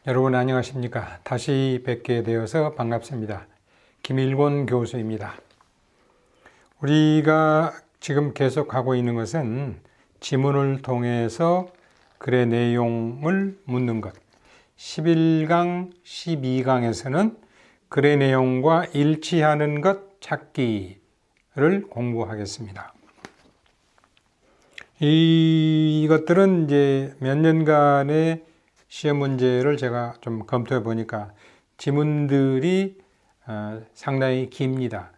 여러분 안녕하십니까? 다시 뵙게 되어서 반갑습니다. 김일곤 교수입니다. 우리가 지금 계속하고 있는 것은 지문을 통해서 글의 내용을 묻는 것. 11강, 12강에서는 글의 내용과 일치하는 것 찾기를 공부하겠습니다. 이것들은 이제 몇 년간의 시험 문제를 제가 좀 검토해 보니까 지문들이 상당히 깁니다.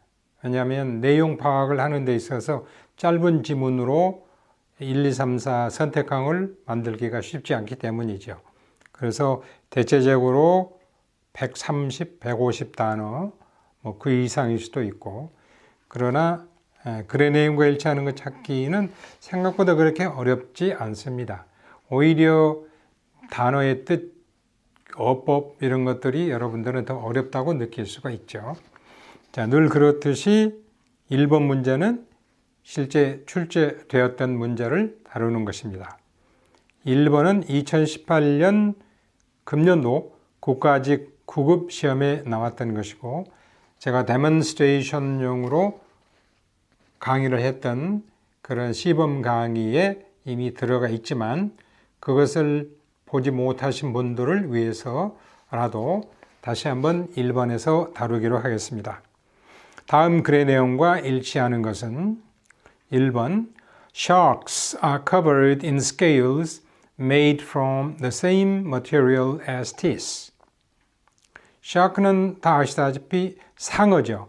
왜냐하면 내용 파악을 하는 데 있어서 짧은 지문으로 1, 2, 3, 4 선택항을 만들기가 쉽지 않기 때문이죠. 그래서 대체적으로 130, 150단어, 그 이상일 수도 있고, 그러나 글의 내용과 일치하는 것 찾기는 생각보다 그렇게 어렵지 않습니다. 오히려 단어의 뜻, 어법 이런 것들이 여러분들은 더 어렵다고 느낄 수가 있죠. 자, 늘 그렇듯이 1번 문제는 실제 출제되었던 문제를 다루는 것입니다. 1번은 2018년 금년도 국가직 9급 시험에 나왔던 것이고, 제가 데몬스트레이션용으로 강의를 했던 그런 시범 강의에 이미 들어가 있지만, 그것을 보지 못하신 분들을 위해서라도 다시 한번 1번에서 다루기로 하겠습니다. 다음 글의 내용과 일치하는 것은 1번 Sharks are covered in scales made from the same material as teeth. Shark는 다 아시다시피 상어죠.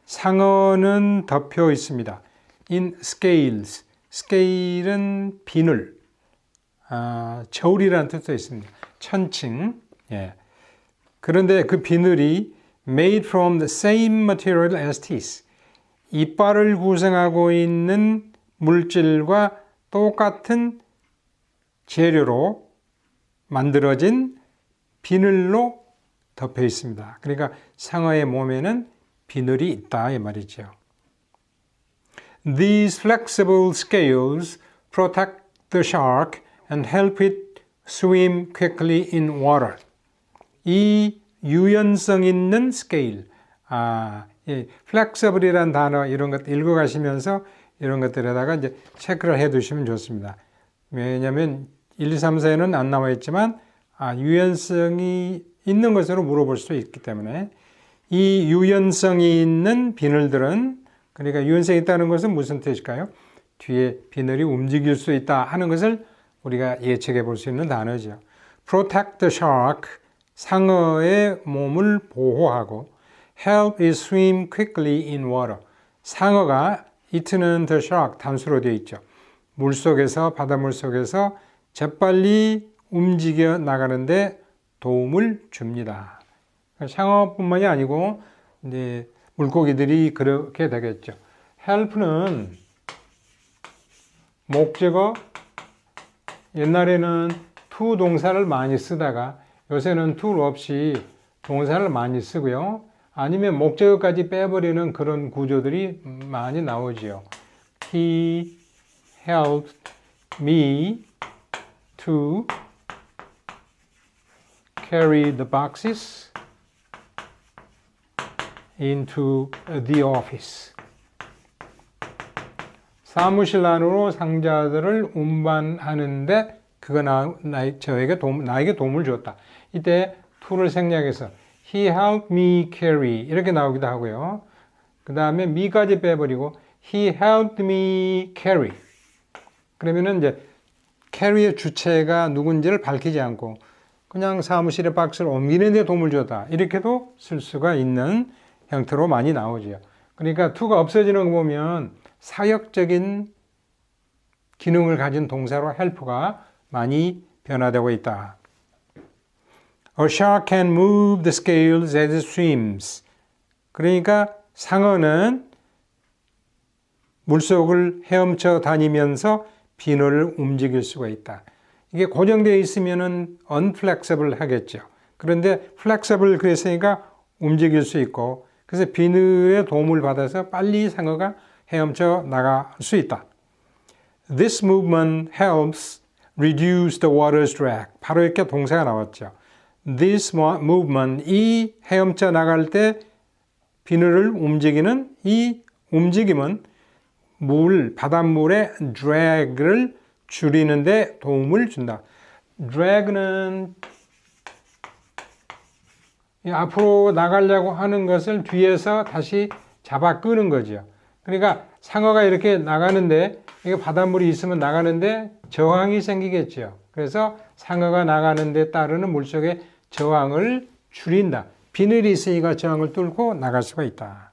상어는 덮여 있습니다. In scales. scale은 비늘. 저울이라는 뜻도 있습니다. 천칭. 예. 그런데 그 비늘이 made from the same material as teeth. 이빨을 구성하고 있는 물질과 똑같은 재료로 만들어진 비늘로 덮여 있습니다. 그러니까 상어의 몸에는 비늘이 있다 이 말이죠. These flexible scales protect the shark and help it swim quickly in water. 이 유연성 있는 스케일, flexible이라는 단어 이런 것 읽어가시면서 이런 것들에다가 이제 체크를 해두시면 좋습니다. 왜냐하면 1, 2, 3, 4에는 안 나와 있지만 유연성이 있는 것으로 물어볼 수도 있기 때문에 이 유연성이 있는 비늘들은, 그러니까 유연성이 있다는 것은 무슨 뜻일까요? 뒤에 비늘이 움직일 수 있다 하는 것을 우리가 예측해 볼 수 있는 단어죠. Protect the shark, 상어의 몸을 보호하고, help it swim quickly in water. 상어가 it는 the shark, 단수로 되어 있죠. 물속에서, 바닷물 속에서 재빨리 움직여 나가는데 도움을 줍니다. 상어뿐만이 아니고 이제 물고기들이 그렇게 되겠죠. help는 목적어, 옛날에는 to 동사를 많이 쓰다가 요새는 to 없이 동사를 많이 쓰고요. 아니면 목적어까지 빼버리는 그런 구조들이 많이 나오지요. He helped me to carry the boxes into the office. 사무실 안으로 상자들을 운반하는데 그거 나에게 도움을 줬다. 이때 to를 생략해서 He helped me carry 이렇게 나오기도 하고요. 그 다음에 me까지 빼버리고 He helped me carry. 그러면은 이제 carry의 주체가 누군지를 밝히지 않고 그냥 사무실에 박스를 옮기는 데 도움을 줬다. 이렇게도 쓸 수가 있는 형태로 많이 나오죠. 그러니까 to가 없어지는 거 보면 사역적인 기능을 가진 동사로 help가 많이 변화되고 있다. A shark can move the scales as it swims. 그러니까 상어는 물속을 헤엄쳐 다니면서 비늘을 움직일 수가 있다. 이게 고정되어 있으면은 unflexible 하겠죠. 그런데 flexible 그랬으니까 움직일 수 있고, 그래서 비늘의 도움을 받아서 빨리 상어가 헤엄쳐 나갈 수 있다. This movement helps reduce the water's drag. 바로 이렇게 동사가 나왔죠. this movement, 이 헤엄쳐 나갈 때 비늘을 움직이는 이 움직임은 바닷물의 drag를 줄이는 데 도움을 준다. drag는 앞으로 나가려고 하는 것을 뒤에서 다시 잡아 끄는 거죠. 그러니까 상어가 이렇게 나가는데 이게 바닷물이 있으면 나가는데 저항이 생기겠죠. 그래서 상어가 나가는 데 따르는 물속의 저항을 줄인다. 비늘이 있으니까 저항을 뚫고 나갈 수가 있다.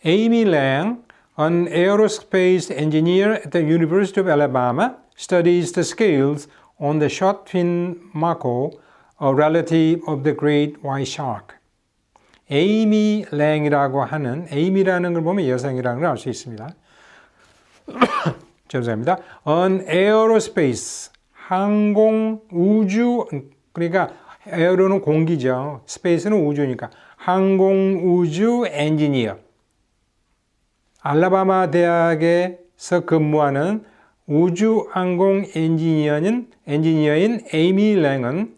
Amy Lang, an aerospace engineer at the University of Alabama, studies the scales on the short fin mako, a relative of the great white shark. 에이미 랭이라고 하는, 에이미라는 걸 보면 여성이라는 걸 알 수 있습니다. 죄송합니다. An aerospace, 항공, 우주, 그러니까 에어로는 공기죠. 스페이스는 우주니까. 항공, 우주, 엔지니어. 알라바마 대학에서 근무하는 우주 항공 엔지니어인 에이미 랭은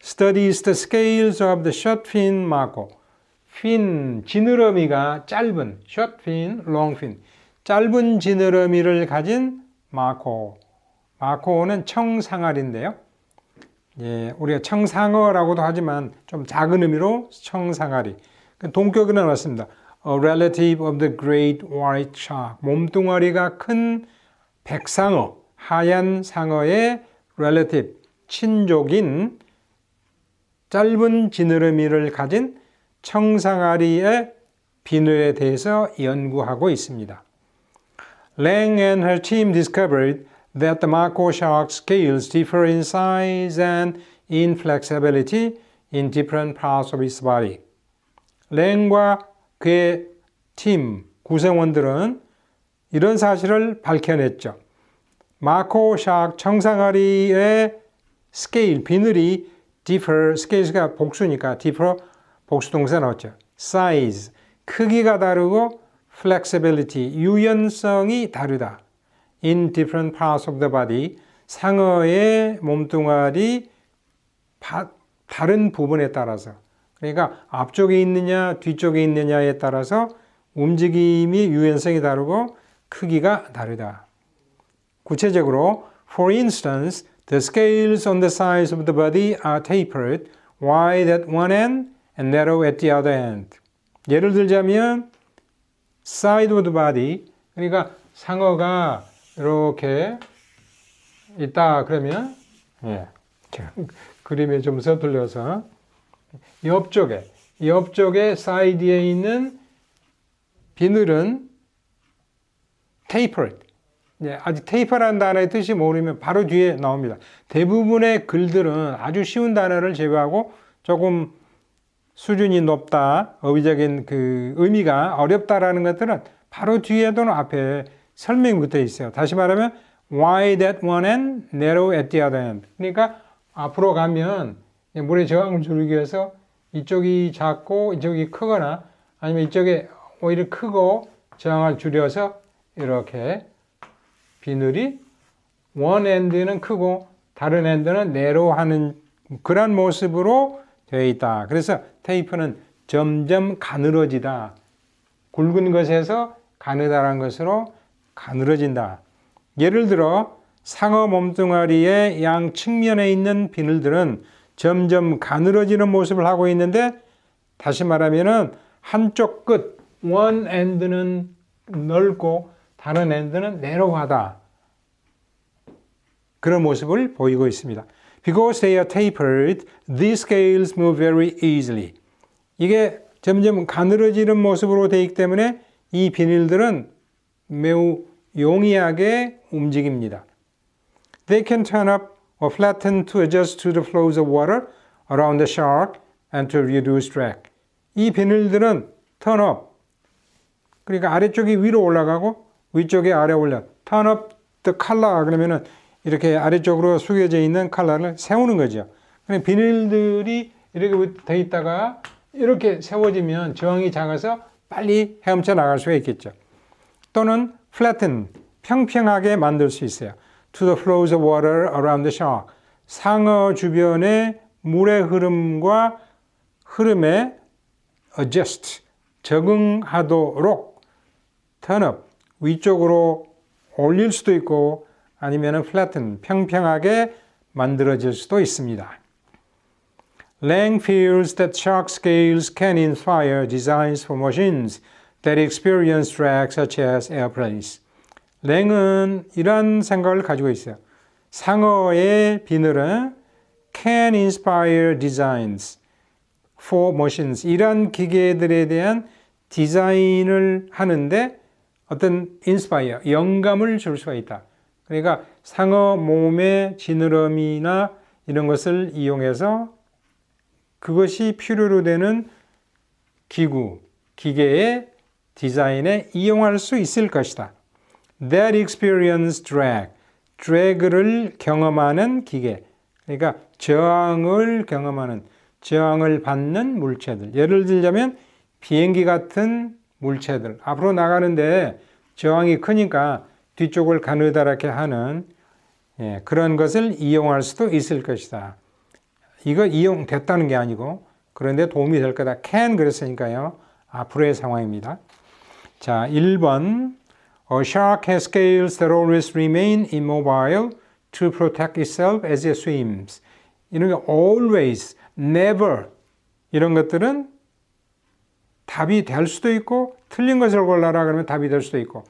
studies the scales of the short fin mako. fin, 지느러미가 짧은, short fin, long fin. 짧은 지느러미를 가진 마코. 마코는 청상아리인데요. 예, 우리가 청상어라고도 하지만 좀 작은 의미로 청상아리. 동격은 나왔습니다. A relative of the great white shark. 몸뚱아리가 큰 백상어, 하얀 상어의 relative, 친족인 짧은 지느러미를 가진 청상아리의 비늘에 대해서 연구하고 있습니다. Lang and her team discovered that the mako shark scales differ in size and in flexibility in different parts of its body. 랭과 그의 팀 구성원들은 이런 사실을 밝혀냈죠. 마코 샤크 청상아리의 스케일, 비늘이 differ, scales가 복수니까 differ, 복수동사 나왔죠. size, 크기가 다르고 flexibility, 유연성이 다르다. in different parts of the body, 상어의 몸뚱아리 다른 부분에 따라서, 그러니까 앞쪽에 있느냐 뒤쪽에 있느냐에 따라서 움직임이 유연성이 다르고 크기가 다르다. 구체적으로 for instance, the scales on the sides of the body are tapered, wide at one end and narrow at the other end. 예를 들자면 side of the body, 그러니까 상어가 이렇게 있다 그러면 그림에 좀 서툴려서 옆쪽에 사이드에 있는 비늘은 tapered. 아직 taper라는 단어의 뜻이 모르면 바로 뒤에 나옵니다. 대부분의 글들은 아주 쉬운 단어를 제외하고 조금 수준이 높다, 어휘적인 그 의미가 어렵다라는 것들은 바로 뒤에 또는 앞에 설명이 붙어 있어요. 다시 말하면 wide at one end, narrow at the other end. 그러니까 앞으로 가면 물의 저항을 줄이기 위해서 이쪽이 작고 이쪽이 크거나 아니면 이쪽에 오히려 크고 저항을 줄여서 이렇게 비늘이 one end는 크고 다른 end는 narrow 하는 그런 모습으로 되어 있다. 그래서 테이프는 점점 가늘어지다. 굵은 것에서 가느다란 것으로 가늘어진다. 예를 들어 상어 몸뚱아리의 양 측면에 있는 비늘들은 점점 가늘어지는 모습을 하고 있는데, 다시 말하면은 한쪽 끝 one end는 넓고 다른 end는 narrow하다. 그런 모습을 보이고 있습니다. Because they are tapered, these scales move very easily. 이게 점점 가늘어지는 모습으로 되어 있기 때문에 이 비늘들은 매우 용이하게 움직입니다. They can turn up or flatten to adjust to the flows of water around the shark and to reduce drag. 이 비늘들은 turn up, 그러니까 아래쪽이 위로 올라가고 위쪽이 아래 올라. turn up the collar, 그러면은 이렇게 아래쪽으로 숙여져 있는 칼날을 세우는 거죠. 비닐들이 이렇게 돼 있다가 이렇게 세워지면 저항이 작아서 빨리 헤엄쳐 나갈 수가 있겠죠. 또는 flatten, 평평하게 만들 수 있어요. To the flows of water around the shark. 상어 주변의 물의 흐름에 adjust, 적응하도록 turn up, 위쪽으로 올릴 수도 있고 아니면 flatten, 평평하게 만들어질 수도 있습니다. Lang feels that shark scales can inspire designs for machines that experience drag such as airplanes. 랭은 이런 생각을 가지고 있어요. 상어의 비늘은 can inspire designs for machines. 이런 기계들에 대한 디자인을 하는데 어떤 inspire, 영감을 줄 수가 있다. 그러니까 상어 몸의 지느러미나 이런 것을 이용해서 그것이 필요로 되는 기계의 디자인에 이용할 수 있을 것이다. That experience drag, drag를 경험하는 기계. 그러니까 저항을 경험하는, 저항을 받는 물체들. 예를 들자면 비행기 같은 물체들. 앞으로 나가는데 저항이 크니까 뒤쪽을 가느다랗게 하는 그런 것을 이용할 수도 있을 것이다. 이거 이용됐다는 게 아니고 그런데 도움이 될 거다. can 그랬으니까요. 앞으로의 상황입니다. 자, 1번 A shark has scales that always remain immobile to protect itself as it swims. 이런 게 always, never 이런 것들은 답이 될 수도 있고 틀린 것을 골라라 그러면 답이 될 수도 있고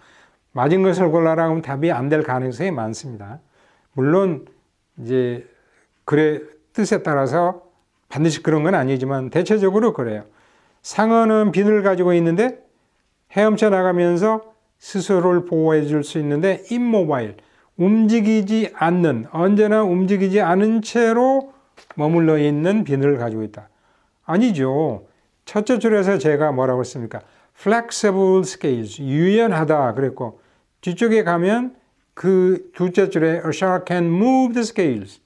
맞은 것을 골라라 하면 답이 안 될 가능성이 많습니다. 물론 이제 글의 뜻에 따라서 반드시 그런 건 아니지만 대체적으로 그래요. 상어는 비늘을 가지고 있는데 헤엄쳐 나가면서 스스로를 보호해 줄 수 있는데 immobile, 움직이지 않는, 언제나 움직이지 않은 채로 머물러 있는 비늘을 가지고 있다. 아니죠. 첫째 줄에서 제가 뭐라고 했습니까? flexible scales, 유연하다 그랬고 뒤쪽에 가면 그 둘째 줄에 a shark can move the scales,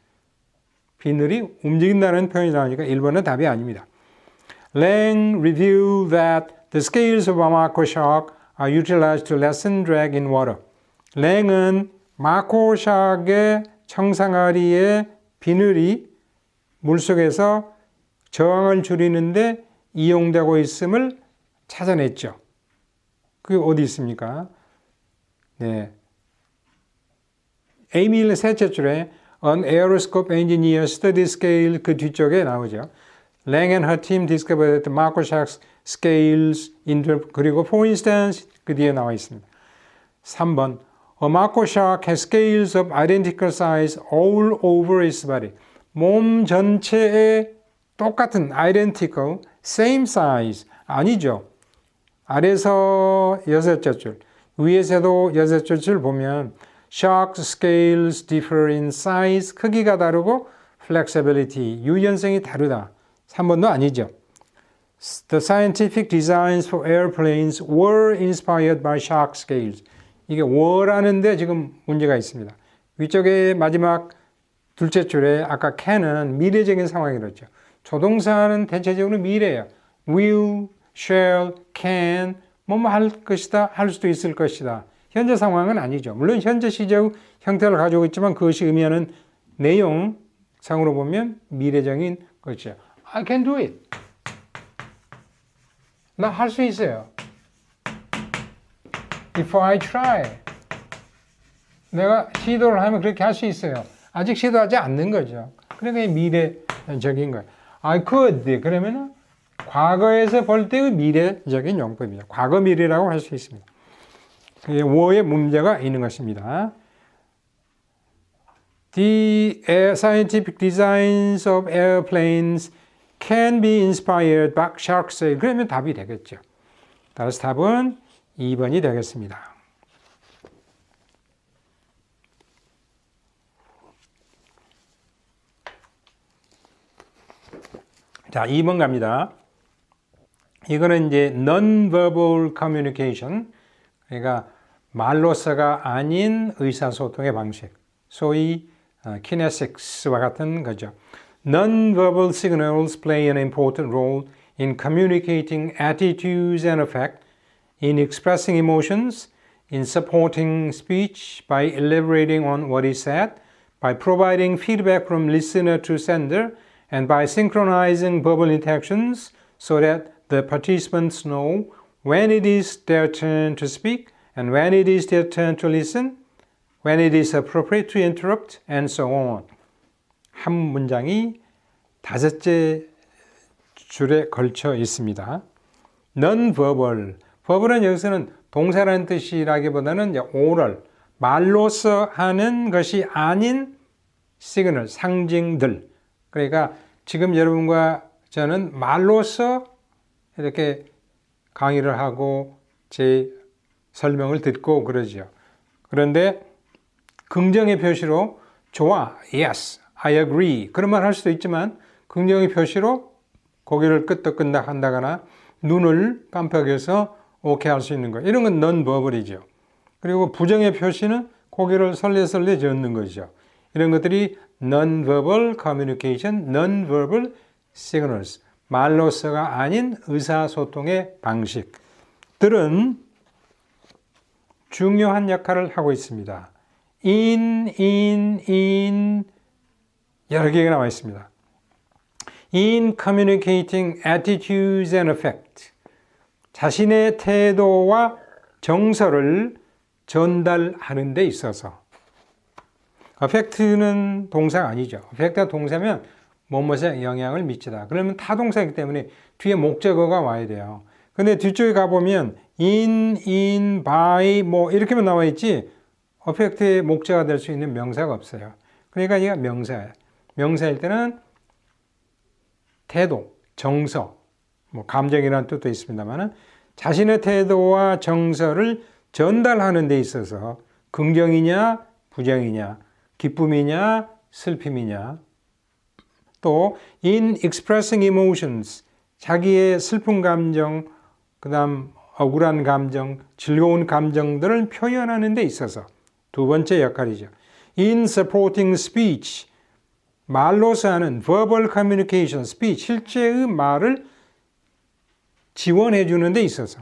비늘이 움직인다는 표현이 나오니까 1번은 답이 아닙니다. Lang revealed that the scales of a mako shark are utilized to lessen drag in water. 랭은 마코 샤크의 청상아리의 비늘이 물속에서 저항을 줄이는데 이용되고 있음을 찾아냈죠. 그게 어디 있습니까? 네. 에이밀의 셋째 줄에 An aeroscope engineer studied scale 그 뒤쪽에 나오죠. Lang and her team discovered that the mako shark's scales 그리고 for instance 그 뒤에 나와 있습니다. 3번 A mako shark has scales of identical size all over its body. 몸 전체에 똑같은 identical, same size 아니죠. 아래서 여섯째 줄, 위에서도 여섯째 줄 보면 shark scales differ in size, 크기가 다르고 flexibility, 유연성이 다르다. 3번도 아니죠. The scientific designs for airplanes were inspired by shark scales. 이게 were라는데 지금 문제가 있습니다. 위쪽에 마지막 둘째 줄에 아까 can은 미래적인 상황이었죠. 조동사는 대체적으로 미래예요. will, shall, can, 뭐뭐 할 것이다, 할 수도 있을 것이다. 현재 상황은 아니죠. 물론 현재 시적 형태를 가지고 있지만 그것이 의미하는 내용상으로 보면 미래적인 것이죠. I can do it. 나 할 수 있어요. If I try. 내가 시도를 하면 그렇게 할 수 있어요. 아직 시도하지 않는 거죠. 그러니까 미래적인 거예요. I could. 그러면 과거에서 볼 때의 미래적인 용법입니다. 과거 미래라고 할 수 있습니다. 워의 문제가 있는 것입니다. The scientific designs of airplanes can be inspired by shark scale. 그러면 답이 되겠죠. 따라서 답은 2번이 되겠습니다. 자, 2번 갑니다. 이거는 이제 non-verbal communication. 그러니까 말로서가 아닌 의사소통의 방식. 소위 kinesics와 같은 거죠. Non-verbal signals play an important role in communicating attitudes and affect, in expressing emotions, in supporting speech by elaborating on what is said, by providing feedback from listener to sender, And by synchronizing verbal interactions so that the participants know when it is their turn to speak and when it is their turn to listen, when it is appropriate to interrupt, and so on. 한 문장이 5째 줄에 걸쳐 있습니다. Non-verbal. verbal은 여기서는 동사라는 뜻이라기보다는 oral, 말로서 하는 것이 아닌 시그널, 상징들. 그러니까 지금 여러분과 저는 말로서 이렇게 강의를 하고 제 설명을 듣고 그러죠. 그런데 긍정의 표시로 좋아, yes, I agree 그런 말 할 수도 있지만 긍정의 표시로 고개를 끄덕끄덕 한다거나 눈을 깜빡여서 오케이 할 수 있는 거 이런 건 non-verbal이죠. 그리고 부정의 표시는 고개를 설레설레 젓는 거죠. 이런 것들이 non-verbal communication, non-verbal signals 말로서가 아닌 의사소통의 방식들은 중요한 역할을 하고 있습니다. in 여러 개가 나와 있습니다. In communicating attitudes and affect 자신의 태도와 정서를 전달하는 데 있어서 affect는 동사가 아니죠. affect가 동사면 뭐뭐에 영향을 미치다. 그러면 타동사이기 때문에 뒤에 목적어가 와야 돼요. 근데 뒤쪽에 가보면 in, by 뭐 이렇게만 나와 있지 affect의 목적어가 될 수 있는 명사가 없어요. 그러니까 이게 명사예요. 명사일 때는 태도, 정서, 뭐 감정이라는 뜻도 있습니다만 자신의 태도와 정서를 전달하는 데 있어서 긍정이냐 부정이냐 기쁨이냐 슬픔이냐 또 in expressing emotions 자기의 슬픈 감정 그 다음 억울한 감정 즐거운 감정들을 표현하는 데 있어서 두 번째 역할이죠. in supporting speech 말로서 하는 verbal communication, speech, 실제의 말을 지원해 주는 데 있어서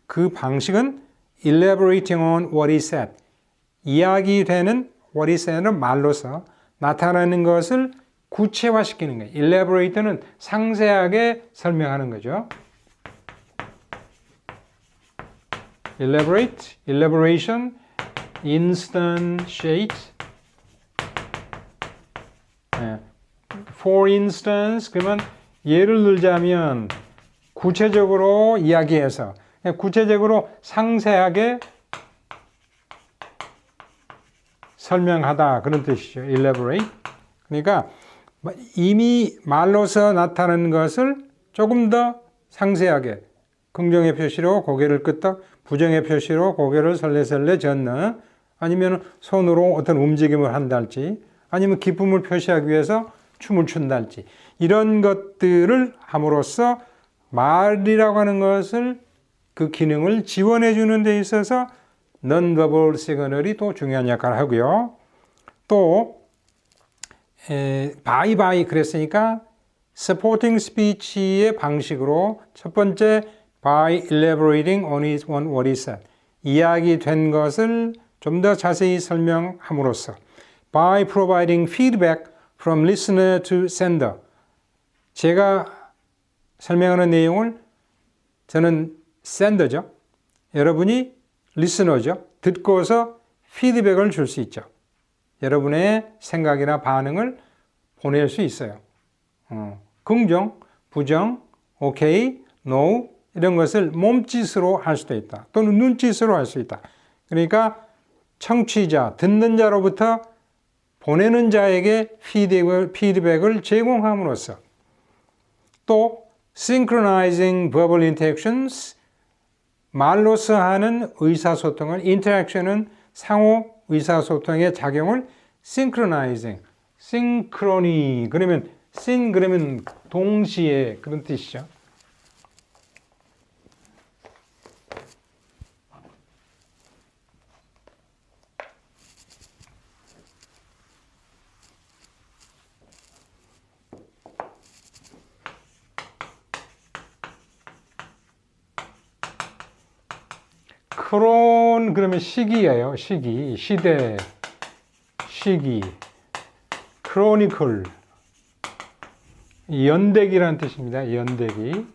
그 방식은 elaborating on what is said 이야기되는 what is said는 말로서 나타나는 것을 구체화시키는 거예요. elaborate는 상세하게 설명하는 거죠. elaborate, elaboration, instantiate For instance, 그러면 예를 들자면 구체적으로 이야기해서 구체적으로 상세하게 설명하다 그런 뜻이죠. elaborate. 그러니까 이미 말로서 나타나는 것을 조금 더 상세하게 긍정의 표시로 고개를 끄덕, 부정의 표시로 고개를 설레설레 젓는 아니면 손으로 어떤 움직임을 한달지 아니면 기쁨을 표시하기 위해서 춤을 춘달지 이런 것들을 함으로써 말이라고 하는 것을 그 기능을 지원해 주는 데 있어서 non-verbal signal이 또 중요한 역할을 하고요. 또 by 그랬으니까 supporting speech의 방식으로 첫 번째 by elaborating on what is said 이야기된 것을 좀 더 자세히 설명함으로써 by providing feedback from listener to sender 제가 설명하는 내용을 저는 sender죠. 여러분이 listener죠. 듣고서 피드백을 줄 수 있죠. 여러분의 생각이나 반응을 보낼 수 있어요. 긍정, 부정, 오케이, no 이런 것을 몸짓으로 할 수도 있다. 또는 눈짓으로 할 수 있다. 그러니까 청취자, 듣는 자로부터 보내는 자에게 피드백을 제공함으로써 또 synchronizing verbal interactions 말로서 하는 의사소통을 interaction은 상호 의사소통의 작용을 synchronizing synchrony 그러면 그러면 동시에 그런 뜻이죠. 크론 그러면 시기예요. 시기, 시대, 시기, 크로니클, 연대기라는 뜻입니다. 연대기.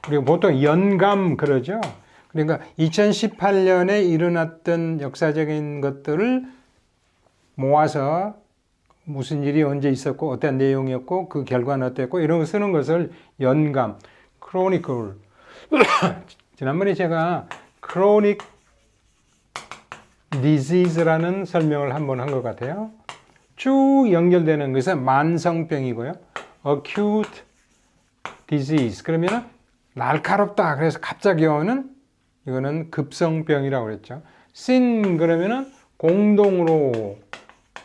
그리고 보통 연감 그러죠. 그러니까 2018년에 일어났던 역사적인 것들을 모아서 무슨 일이 언제 있었고 어떤 내용이었고 그 결과는 어땠고 이런 거 쓰는 것을 연감, 크로니클. 지난번에 제가 크로닉 디지즈라는 설명을 한번 한 것 같아요. 쭉 연결되는 것은 만성병이고요. acute disease 그러면 날카롭다 그래서 갑자기 오는 이거는 급성병이라고 그랬죠. sin 그러면은 공동으로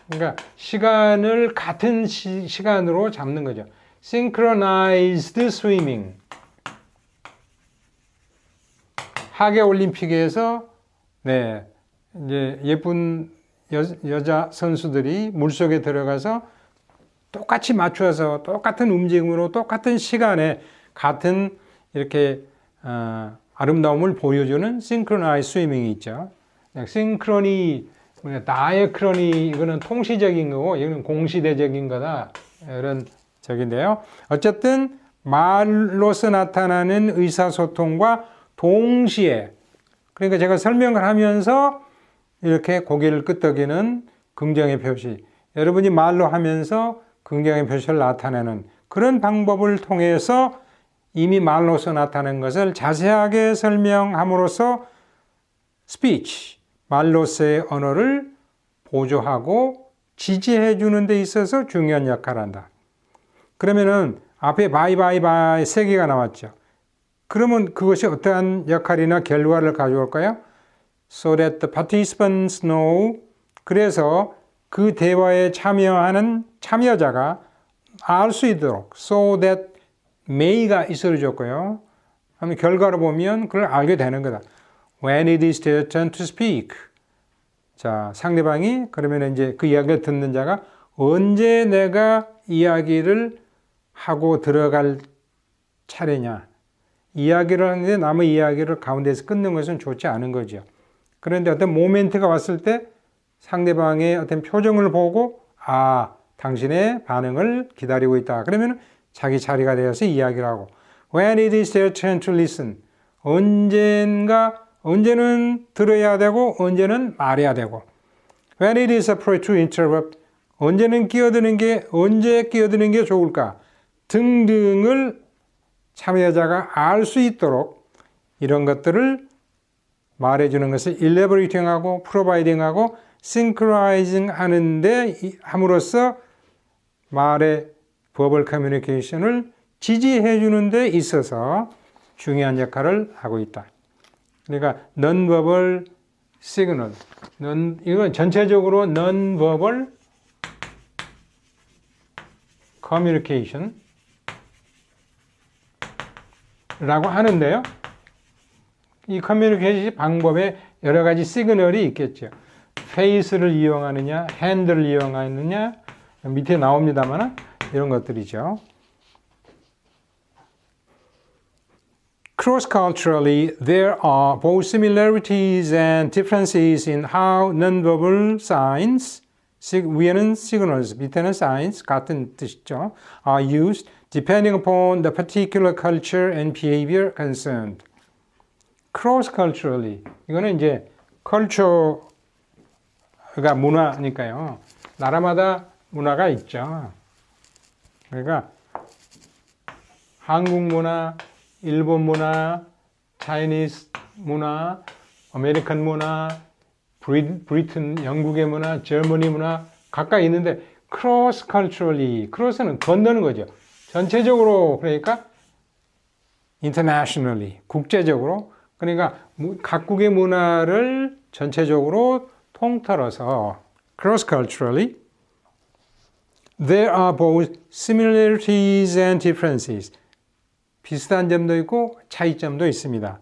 그러니까 시간을 같은 시간으로 잡는 거죠. synchronized swimming 하계 올림픽에서 네 이제 예쁜 여자 선수들이 물속에 들어가서 똑같이 맞춰서 똑같은 움직임으로 똑같은 시간에 같은 이렇게 아름다움을 보여주는 synchronized swimming이 있죠. 싱크로니 다이크로니 이거는 통시적인 거고 이거는 공시대적인 거다 이런 적인데요. 어쨌든 말로서 나타나는 의사소통과 동시에 그러니까 제가 설명을 하면서 이렇게 고개를 끄덕이는 긍정의 표시 여러분이 말로 하면서 긍정의 표시를 나타내는 그런 방법을 통해서 이미 말로서 나타낸 것을 자세하게 설명함으로써 스피치 말로서의 언어를 보조하고 지지해 주는 데 있어서 중요한 역할을 한다. 그러면은 앞에 바이바이바이 세 개가 나왔죠. 그러면 그것이 어떠한 역할이나 결과를 가져올까요? So that the participants know 그래서 그 대화에 참여하는 참여자가 알 수 있도록 so that may가 있어줬고요. 그러면 결과로 보면 그걸 알게 되는 거다. When it is their turn to speak. 자, 상대방이 그러면 이제 그 이야기를 듣는 자가 언제 내가 이야기를 하고 들어갈 차례냐. 이야기를 하는데 남의 이야기를 가운데서 끊는 것은 좋지 않은 거죠. 그런데 어떤 모멘트가 왔을 때 상대방의 어떤 표정을 보고 아, 당신의 반응을 기다리고 있다. 그러면 자기 자리가 되어서 이야기를 하고 When it is their turn to listen. 언제는 들어야 되고 언제는 말해야 되고 When it is appropriate to interrupt. 언제 끼어드는 게 좋을까 등등을 참여자가 알 수 있도록 이런 것들을 말해주는 것을 elaborating하고 providing하고 synchronizing 하는데 함으로써 말의 verbal communication을 지지해 주는 데 있어서 중요한 역할을 하고 있다. 그러니까 non-verbal signal, 이건 전체적으로 non-verbal communication 라고 하는데요. 이 커뮤니케이션 방법에 여러 가지 시그널이 있겠죠. 페이스를 이용하느냐, 핸드를 이용하느냐, 밑에 나옵니다만 이런 것들이죠. Cross-culturally, there are both similarities and differences in how nonverbal signs, 위에는 signals, 밑에는 signs, 같은 뜻이죠, are used depending upon the particular culture and behavior concerned. Cross-culturally, 이거는 이제 culture가 문화니까요. 나라마다 문화가 있죠. 그러니까 한국 문화, 일본 문화, 차이니스 문화, 아메리칸 문화, 브리튼, 영국의 문화, 저머니 문화 각각 있는데 cross culturally, cross는 건너는 거죠. 전체적으로 그러니까 internationally, 국제적으로 그러니까 각국의 문화를 전체적으로 통틀어서 cross culturally there are both similarities and differences. 비슷한 점도 있고 차이점도 있습니다.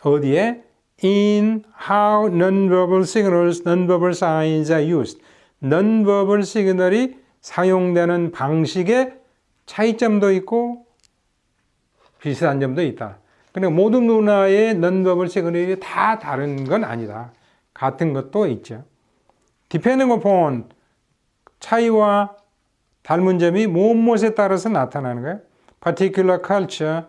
어디에? In how nonverbal signals, nonverbal signs are used. nonverbal 시그널이 사용되는 방식에 차이점도 있고 비슷한 점도 있다. 그러니까 모든 문화의 nonverbal 시그널이 다 다른 건 아니다. 같은 것도 있죠. Depending upon 차이와 닮은 점이 무엇에 따라서 나타나는 거예요. particular culture,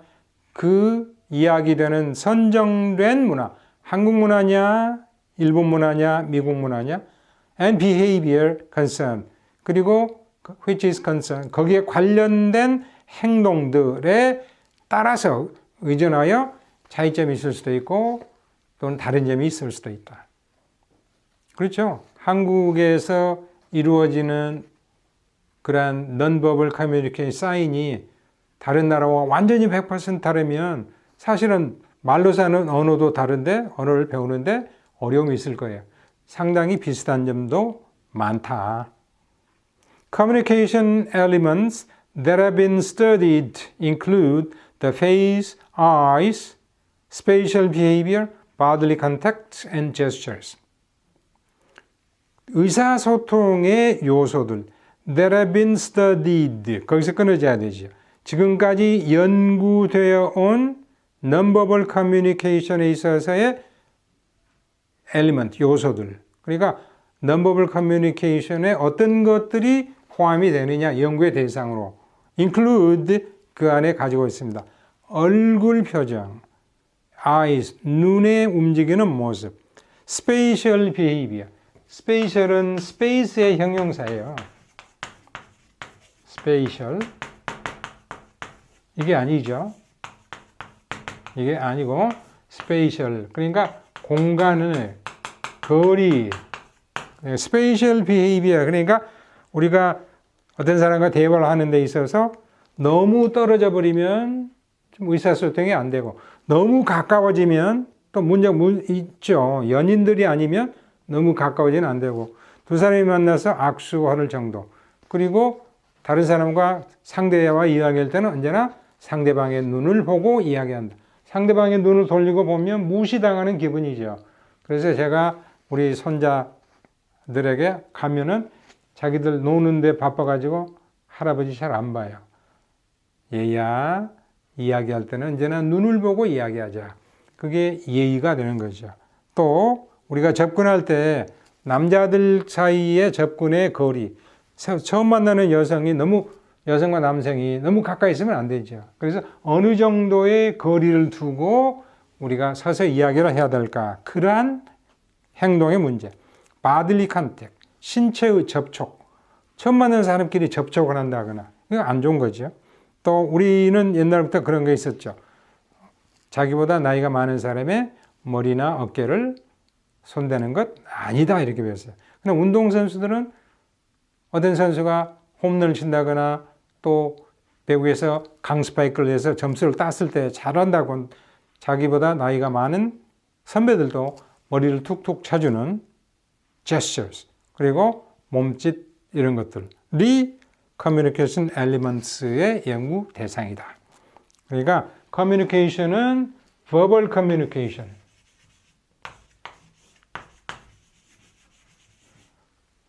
그 이야기되는 선정된 문화, 한국 문화냐, 일본 문화냐, 미국 문화냐, and behavior concern, 그리고 which is concern, 거기에 관련된 행동들에 따라서 의존하여 차이점이 있을 수도 있고 또는 다른 점이 있을 수도 있다. 그렇죠? 한국에서 이루어지는 그러한 non-verbal communication 사인이 다른 나라와 완전히 100% 다르면 사실은 말로서 하는 언어도 다른데 언어를 배우는데 어려움이 있을 거예요. 상당히 비슷한 점도 많다. Communication elements that have been studied include the face, eyes, spatial behavior, bodily contact, and gestures. 의사소통의 요소들 that have been studied, 거기서 끊어져야 되죠. 지금까지 연구되어 온 non-verbal communication에 있어서의 element, 요소들. 그러니까 non-verbal communication에 어떤 것들이 포함이 되느냐 연구의 대상으로 include 그 안에 가지고 있습니다. 얼굴 표정, eyes, 눈의 움직이는 모습, spatial behavior. spatial은 space의 형용사예요. spatial. 이게 아니죠. 이게 아니고 spatial. 그러니까 공간을, 거리, spatial behavior. 그러니까 우리가 어떤 사람과 대화를 하는 데 있어서 너무 떨어져 버리면 좀 의사소통이 안 되고 너무 가까워지면 또 문제가 있죠. 연인들이 아니면 너무 가까워지면 안 되고 두 사람이 만나서 악수할 정도. 그리고 다른 사람과 상대와 이야기할 때는 언제나 상대방의 눈을 보고 이야기한다. 상대방의 눈을 돌리고 보면 무시당하는 기분이죠. 그래서 제가 우리 손자들에게 가면은 자기들 노는데 바빠가지고 할아버지 잘 안 봐요. 얘야, 이야기할 때는 언제나 눈을 보고 이야기하자. 그게 예의가 되는 거죠. 또 우리가 접근할 때 남자들 사이의 접근의 거리, 처음 만나는 여성과 남성이 너무 가까이 있으면 안 되죠. 그래서 어느 정도의 거리를 두고 우리가 서서 이야기를 해야 될까? 그러한 행동의 문제. bodily contact, 신체의 접촉. 처음 만나는 사람끼리 접촉을 한다거나 이거 안 좋은 거죠. 또 우리는 옛날부터 그런 게 있었죠. 자기보다 나이가 많은 사람의 머리나 어깨를 손대는 것 아니다 이렇게 배웠어요. 근데 운동선수들은 어떤 선수가 홈런을 친다거나 또 배구에서 강스파이크를 해서 점수를 땄을 때 잘한다고 자기보다 나이가 많은 선배들도 머리를 툭툭 쳐주는 gestures 그리고 몸짓 이런 것들이 communication elements의 연구 대상이다. 그러니까 communication은 verbal communication,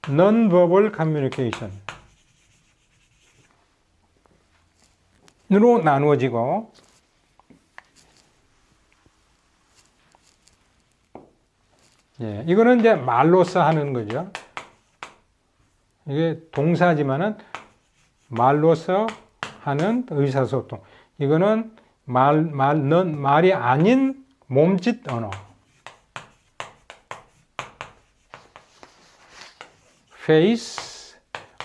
non-verbal communication 으로 나누어지고 이거는 이제 말로써 하는 거죠. 이게 동사지만은 말로써 하는 의사소통. 이거는 말이 아닌 몸짓 언어. face,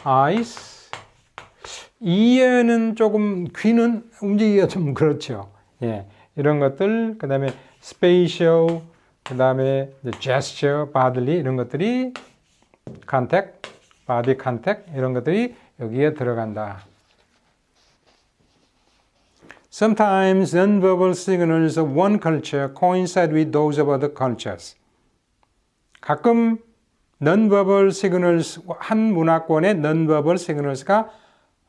eyes. 이해는 조금 귀는 움직이기가 좀 그렇죠. 이런 것들, 그 다음에 spatial, 그 다음에 gesture, bodily 이런 것들이 contact, body contact 이런 것들이 여기에 들어간다. Sometimes non-verbal signals of one culture coincide with those of other cultures. 가끔 non-verbal signals, 한 문화권의 non-verbal signals가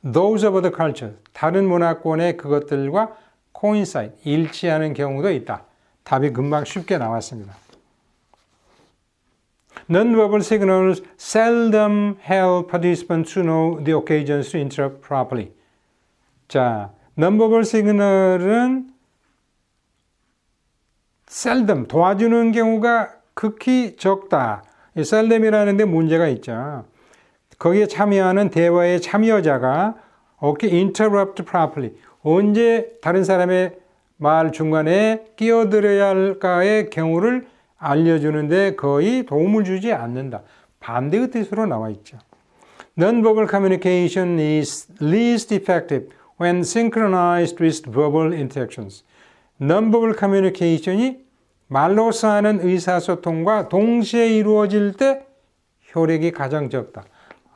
those of other cultures, 다른 문화권의 그것들과 coincide, 일치하는 경우도 있다. 답이 금방 쉽게 나왔습니다. Non-verbal signals seldom help participants to know the occasions to interrupt properly. 자, non-verbal signal은 seldom, 도와주는 경우가 극히 적다. 이 seldom이라는 데 문제가 있죠. 거기에 참여하는 대화의 참여자가 okay, interrupt properly. 언제 다른 사람의 말 중간에 끼어들어야 할까의 경우를 알려주는데 거의 도움을 주지 않는다. 반대의 뜻으로 나와 있죠. Non-verbal communication is least effective when synchronized with verbal interactions. Non-verbal communication이 말로서 하는 의사소통과 동시에 이루어질 때 효력이 가장 적다.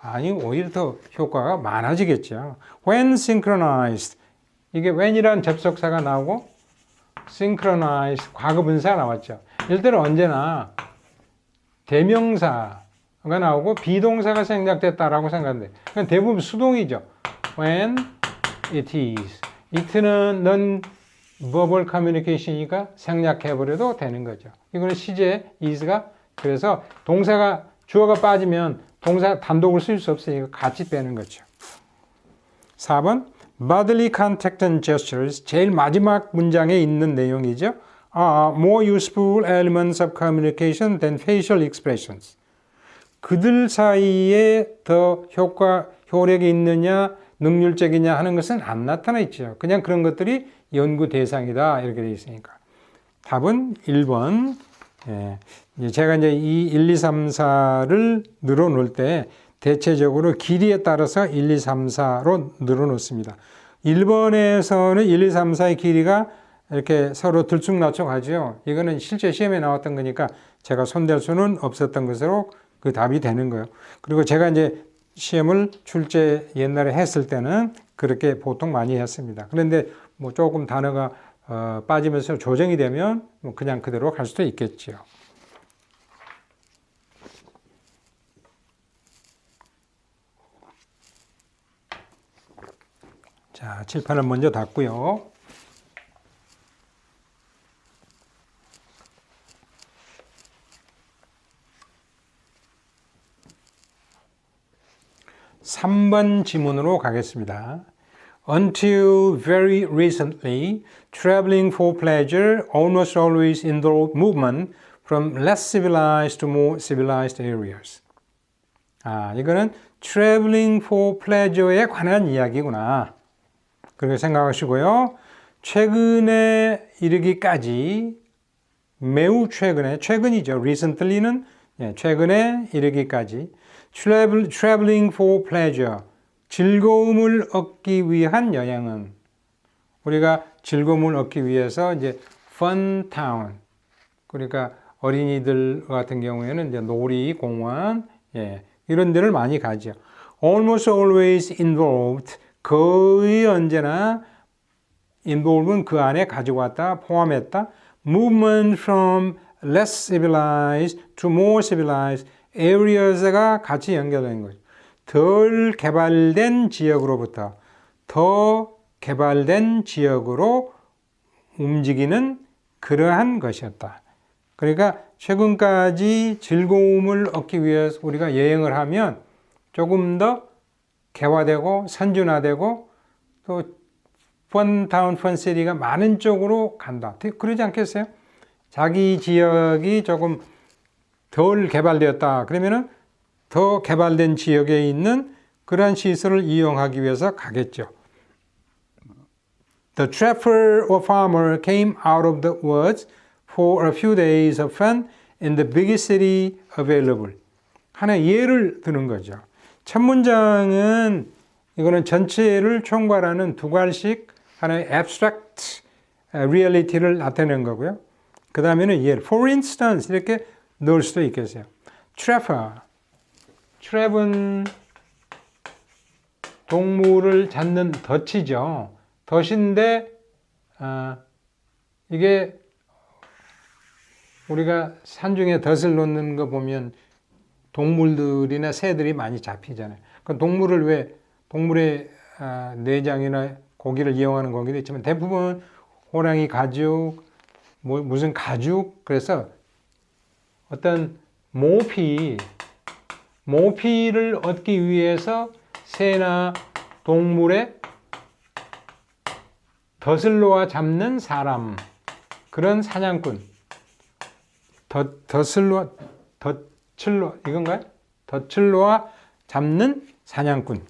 아니, 오히려 더 효과가 많아지겠죠. When synchronized. 이게 when이라는 접속사가 나오고 synchronized, 과거분사가 나왔죠. 이럴 때는 언제나 대명사가 나오고 비동사가 생략됐다라고 생각하는데 그건 대부분 수동이죠. When it is. it는 non-verbal communication이니까 생략해버려도 되는 거죠. 이거는 시제 is가 그래서 동사가 주어가 빠지면 동사 단독을 쓸 수 없으니까 같이 빼는 거죠. 4번 bodily contact and gestures 제일 마지막 문장에 있는 내용이죠. are more useful elements of communication than facial expressions. 그들 사이에 더 효력이 있느냐 능률적이냐 하는 것은 안 나타나 있죠. 그냥 그런 것들이 연구 대상이다 이렇게 되어 있으니까. 답은 1번. 제가 이제 이 1, 2, 3, 4를 늘어놓을 때 대체적으로 길이에 따라서 1, 2, 3, 4로 늘어놓습니다. 1번에서는 1, 2, 3, 4의 길이가 이렇게 서로 들쑥날쑥 하죠. 이거는 실제 시험에 나왔던 거니까 제가 손댈 수는 없었던 것으로 그 답이 되는 거예요. 그리고 제가 이제 시험을 출제 옛날에 했을 때는 그렇게 보통 많이 했습니다. 그런데 뭐 조금 단어가 빠지면서 조정이 되면 뭐 그냥 그대로 갈 수도 있겠죠. 자, 칠판을 먼저 닫고요. (3번) 지문으로 가겠습니다. Until very recently, traveling for pleasure almost always involved movement from less civilized to more civilized areas. 이거는 traveling for pleasure에 관한 이야기구나. 그렇게 생각하시고요. 최근에 이르기까지 매우 최근이죠. recently는 최근에 이르기까지 traveling for pleasure 즐거움을 얻기 위한 여행은 우리가 즐거움을 얻기 위해서 이제 fun town 그러니까 어린이들 같은 경우에는 이제 놀이 공원 이런 데를 많이 가죠. almost always involved 거의 언제나 involve는 그 안에 가지고 왔다 포함했다. movement from less civilized to more civilized areas가 같이 연결된 거죠. 덜 개발된 지역으로부터 더 개발된 지역으로 움직이는 그러한 것이었다. 그러니까 최근까지 즐거움을 얻기 위해서 우리가 여행을 하면 조금 더 개화되고 선진화되고 또 펀타운, 펀시티가 많은 쪽으로 간다. 그러지 않겠어요? 자기 지역이 조금 덜 개발되었다. 그러면은 더 개발된 지역에 있는 그러한 시설을 이용하기 위해서 가겠죠. The trapper or farmer came out of the woods for a few days of fun in the biggest city available. 하나의 예를 드는 거죠. 첫 문장은 이거는 전체를 총괄하는 두 갈씩 하나의 abstract reality를 나타내는 거고요. 그 다음에는 예를, for instance 이렇게 넣을 수도 있겠어요. trapper, trap은 동물을 잡는 덫이죠. 덫인데 이게 우리가 산중에 덫을 놓는 거 보면 동물들이나 새들이 많이 잡히잖아요. 그 동물의 내장이나 고기를 이용하는 고기도 있지만 대부분 호랑이 가죽, 무슨 가죽, 그래서 어떤 모피를 얻기 위해서 새나 동물의 덫을 놓아 잡는 사람, 그런 사냥꾼, 덫을 놓아 이건가요? 덫을 놓아 잡는 사냥꾼.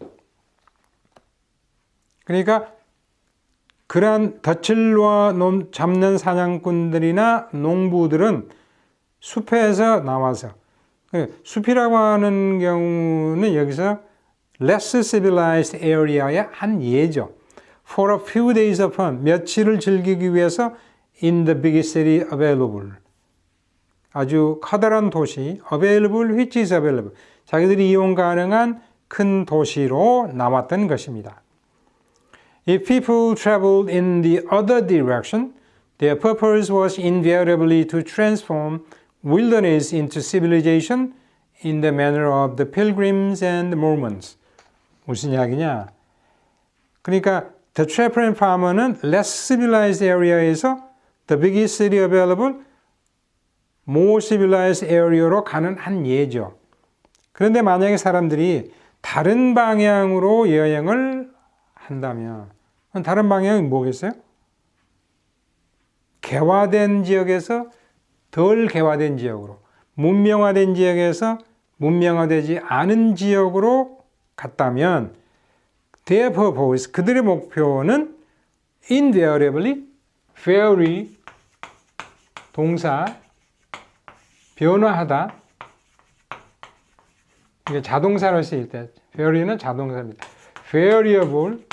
그러니까 그러한 덫을 놓아 잡는 사냥꾼들이나 농부들은 숲에서 나와서, 숲이라고 하는 경우는 여기서 less civilized area의 한 예죠. For a few days upon, 며칠을 즐기기 위해서 in the biggest city available. 아주 커다란 도시, available, which is available. 자기들이 이용 가능한 큰 도시로 나왔던 것입니다. If people traveled in the other direction, their purpose was invariably to transform wilderness into civilization in the manner of the Pilgrims and Mormons. 무슨 이야기냐? 그러니까 the trapper and farmer는 less civilized area에서 the biggest city available, more civilized area로 가는 한 예죠. 그런데 만약에 사람들이 다른 방향으로 여행을 한다면 다른 방향이 뭐겠어요? 개화된 지역에서 덜 개화된 지역으로, 문명화된 지역에서 문명화되지 않은 지역으로 갔다면 their purpose, 그들의 목표는 invariably, vary, 동사, 변화하다. 이게 자동사로 쓰일 때 vary는 자동사입니다. variable,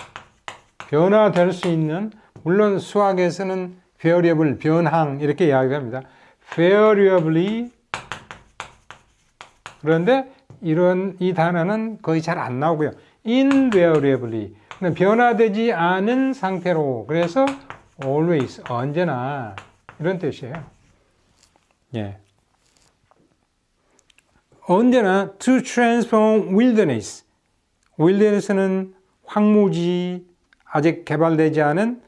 변화될 수 있는, 물론 수학에서는 variable, 변항 이렇게 이야기합니다. variably. 그런데 이 단어는 거의 잘 안 나오고요. invariably, 변화되지 않은 상태로, 그래서 always, 언제나 이런 뜻이에요. 예. 언제나 to transform wilderness. wilderness는 황무지, 아직 개발되지 않은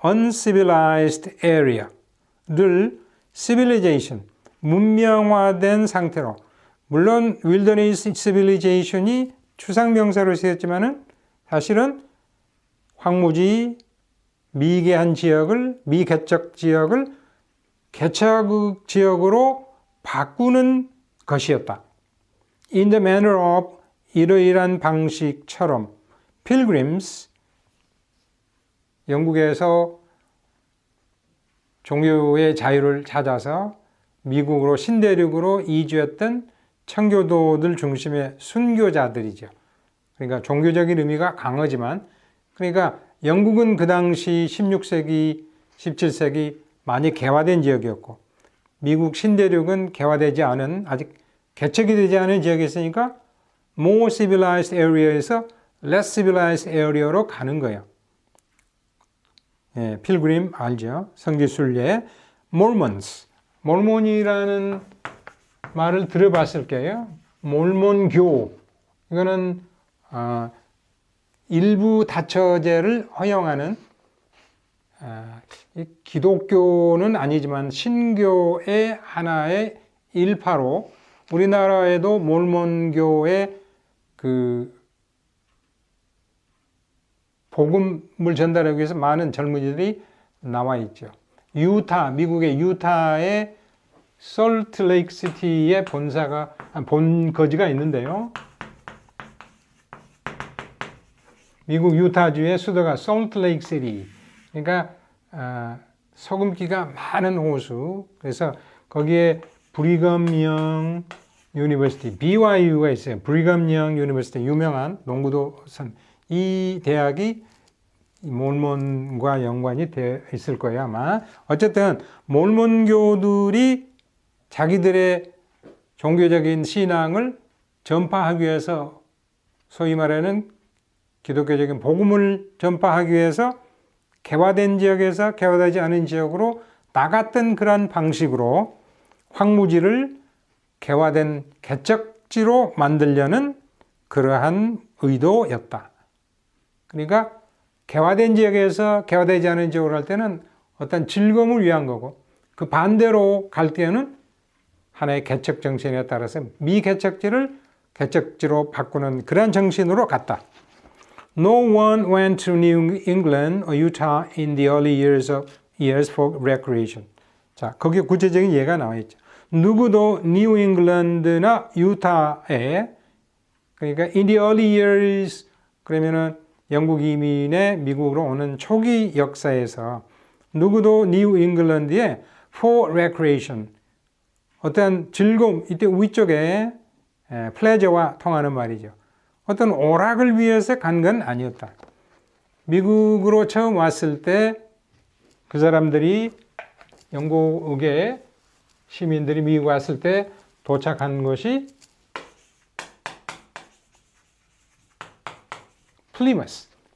uncivilized area를 civilization, 문명화된 상태로. 물론 wilderness civilization이 추상명사로 쓰였지만은 사실은 황무지, 미개한 지역을, 미개척 지역을 개척 지역으로 바꾸는 것이었다. In the manner of, 이러이러한 방식처럼 pilgrims, 영국에서 종교의 자유를 찾아서 미국으로 신대륙으로 이주했던 청교도들 중심의 순교자들이죠. 그러니까 종교적인 의미가 강하지만, 그러니까 영국은 그 당시 16세기, 17세기 많이 개화된 지역이었고, 미국 신대륙은 개화되지 않은, 아직 개척이 되지 않은 지역이 있으니까 more civilized area에서 less civilized area로 가는 거예요. 예, 필그림 알죠? 성지순례. Mormons. 몰몬이라는 말을 들어봤을 거예요. 몰몬교. 이거는 일부 다처제를 허용하는, 기독교는 아니지만 신교의 하나의 일파로, 우리나라에도 몰몬교의 복음을 전달하기 위해서 많은 젊은이들이 나와 있죠. 미국의 유타의 솔트레이크 시티의 본거지가 있는데요. 미국 유타주의 수도가 솔트레이크 시티. 그러니까 소금기가 많은 호수. 그래서 거기에 브리검영 유니버시티, BYU가 있어요. 브리검영 유니버시티, 유명한 농구도 선. 이 대학이 몰몬과 연관이 되어 있을 거예요, 아마. 어쨌든 몰몬교들이 자기들의 종교적인 신앙을 전파하기 위해서, 소위 말하는 기독교적인 복음을 전파하기 위해서 개화된 지역에서 개화되지 않은 지역으로 나갔던 그러한 방식으로 황무지를 개화된 개척지로 만들려는 그러한 의도였다. 그러니까 개화된 지역에서 개화되지 않은 지역으로 할 때는 어떤 즐거움을 위한 거고, 그 반대로 갈 때는 하나의 개척 정신에 따라서 미개척지를 개척지로 바꾸는 그런 정신으로 갔다. No one went to New England or Utah in the early years for recreation. 자, 거기에 구체적인 예가 나와 있죠. 누구도 뉴 잉글랜드나 유타에 그러니까 in the early years 그러면은 영국 이민의 미국으로 오는 초기 역사에서 누구도 뉴 잉글랜드에 for recreation 어떤 즐거움 이때 위쪽에 pleasure와 통하는 말이죠. 어떤 오락을 위해서 간 건 아니었다. 미국으로 처음 왔을 때 그 사람들이 영국의 시민들이 미국 왔을 때 도착한 곳이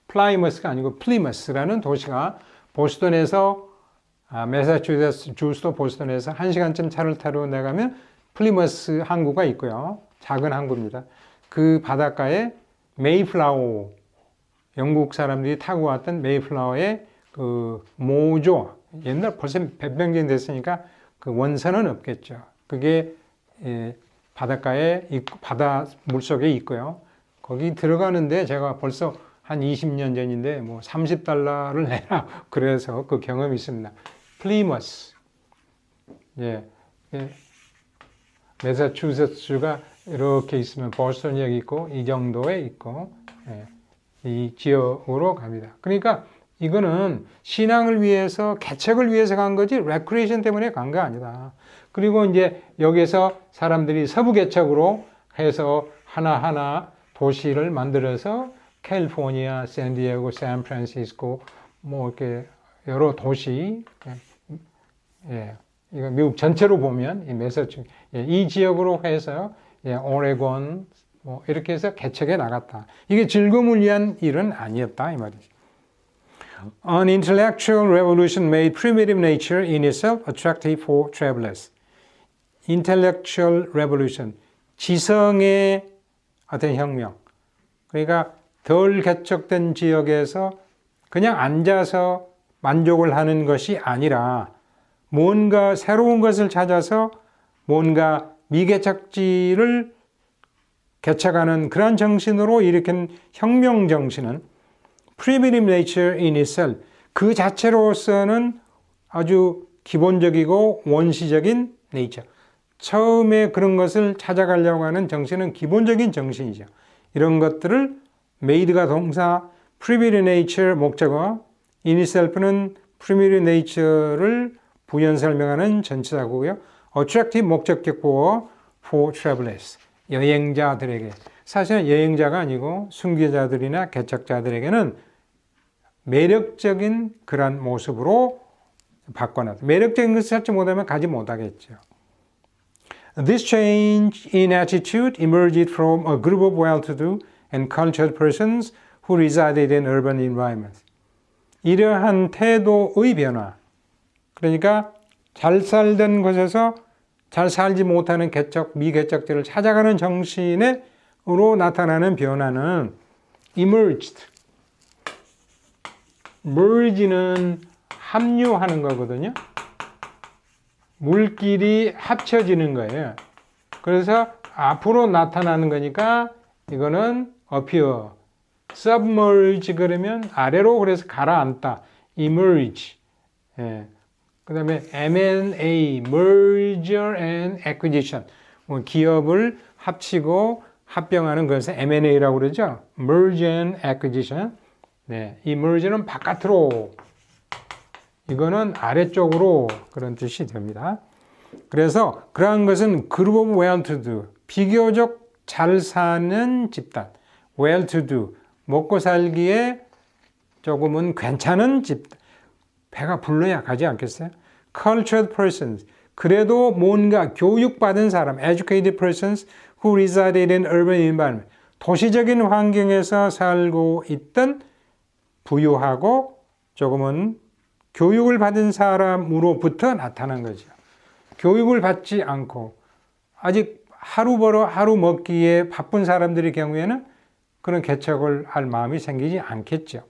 플라이머스가 아니고 플리머스라는 도시가 보스턴에서 매사추세츠 주스도 보스턴에서 1시간쯤 차를 타고 나가면 플리머스 항구가 있고요. 작은 항구입니다. 그 바닷가에 메이플라워 영국 사람들이 타고 왔던 메이플라워의 그 모조 옛날 벌써 몇 년 됐으니까 그 원선은 없겠죠. 그게 바닷가에 있고 바다 물속에 있고요. 거기 들어가는데 제가 벌써 한 20년 전인데 뭐 $30를 내라 그래서 그 경험이 있습니다. 플리머스 매사추세츠가 이렇게 있으면 보스턴역이 있고 이 정도에 있고 이 지역으로 갑니다. 그러니까 이거는 신앙을 위해서 개척을 위해서 간 거지 레크레이션 때문에 간 거 아니다. 그리고 이제 여기서 사람들이 서부 개척으로 해서 하나하나 도시를 만들어서 캘리포니아, 샌디에고, 샌프란시스코 뭐 이렇게 여러 도시 이거 미국 전체로 보면 이 매사추세츠 이 지역으로 해서 오레곤 뭐 이렇게 해서 개척해 나갔다. 이게 즐거움을 위한 일은 아니었다 이 말이죠. An intellectual revolution made primitive nature in itself attractive for travelers. Intellectual revolution, 지성의 어떤 혁명. 그러니까 덜 개척된 지역에서 그냥 앉아서 만족을 하는 것이 아니라 뭔가 새로운 것을 찾아서 뭔가 미개척지를 개척하는 그런 정신으로 일으킨 혁명 정신은 primitive nature in itself 그 자체로서는 아주 기본적이고 원시적인 nature 처음에 그런 것을 찾아가려고 하는 정신은 기본적인 정신이죠. 이런 것들을 made가 동사 primitive nature 목적어 in itself는 primitive nature를 부연 설명하는 전치사고요. attractive 목적격 보어 for travelers 여행자들에게 사실은 여행자가 아니고 순교자들이나 개척자들에게는 매력적인 그런 모습으로 바꿔놨다. 매력적인 것을 찾지 못하면 가지 못하겠죠. This change in attitude emerged from a group of well-to-do and cultured persons who resided in urban environments. 이러한 태도의 변화, 그러니까 잘 살던 곳에서 잘 살지 못하는 미개척들을 찾아가는 정신으로 나타나는 변화는 emerged. merge는 합류하는 거거든요. 물끼리 합쳐지는 거예요. 그래서 앞으로 나타나는 거니까 이거는 appear. submerge 그러면 아래로 그래서 가라앉다. emerge. 그 다음에 M&A, merger and acquisition. 기업을 합치고 합병하는 것을 M&A라고 그러죠. merge and acquisition. 이 merge는 바깥으로, 이거는 아래쪽으로 그런 뜻이 됩니다. 그래서 그러한 것은 group of well-to-do, 비교적 잘 사는 집단, well-to-do, 먹고 살기에 조금은 괜찮은 집단, 배가 불러야 가지 않겠어요? cultured persons, 그래도 뭔가 교육받은 사람, educated persons who resided in urban environment, 도시적인 환경에서 살고 있던 부유하고 조금은 교육을 받은 사람으로부터 나타난 거죠. 교육을 받지 않고 아직 하루 벌어 하루 먹기에 바쁜 사람들의 경우에는 그런 개척을 할 마음이 생기지 않겠죠.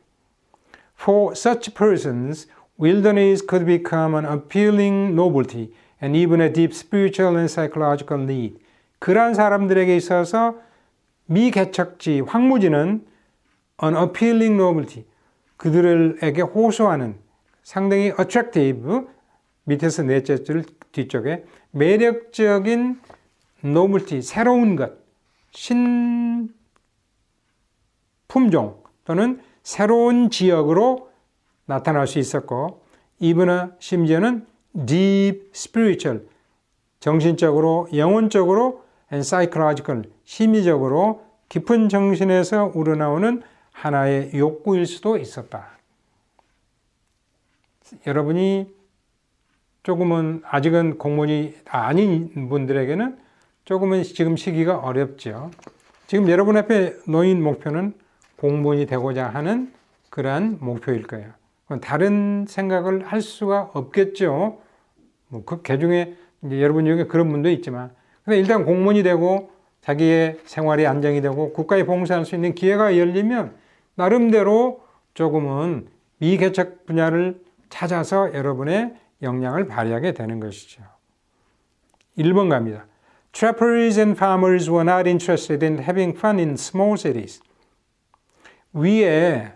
For such persons, wilderness could become an appealing novelty and even a deep spiritual and psychological need. 그러한 사람들에게 있어서 미개척지, 황무지는 an appealing novelty, 그들에게 호소하는 상당히 attractive, 밑에서 넷째 줄 뒤쪽에 매력적인 novelty, 새로운 것, 품종 또는 새로운 지역으로 나타날 수 있었고, even 심지어는 deep spiritual, 정신적으로, 영혼적으로 and psychological, 심리적으로 깊은 정신에서 우러나오는 하나의 욕구일 수도 있었다. 여러분이 조금은 아직은 공무원이 아닌 분들에게는 조금은 지금 시기가 어렵죠. 지금 여러분 앞에 놓인 목표는 공무원이 되고자 하는 그러한 목표일 거예요. 다른 생각을 할 수가 없겠죠. 그 개중에 이제 여러분 중에 그런 분도 있지만, 근데 일단 공무원이 되고 자기의 생활이 안정이 되고 국가에 봉사할 수 있는 기회가 열리면 나름대로 조금은 미개척 분야를 찾아서 여러분의 역량을 발휘하게 되는 것이죠. 1번 갑니다. Trappers and farmers were not interested in having fun in small cities. 위에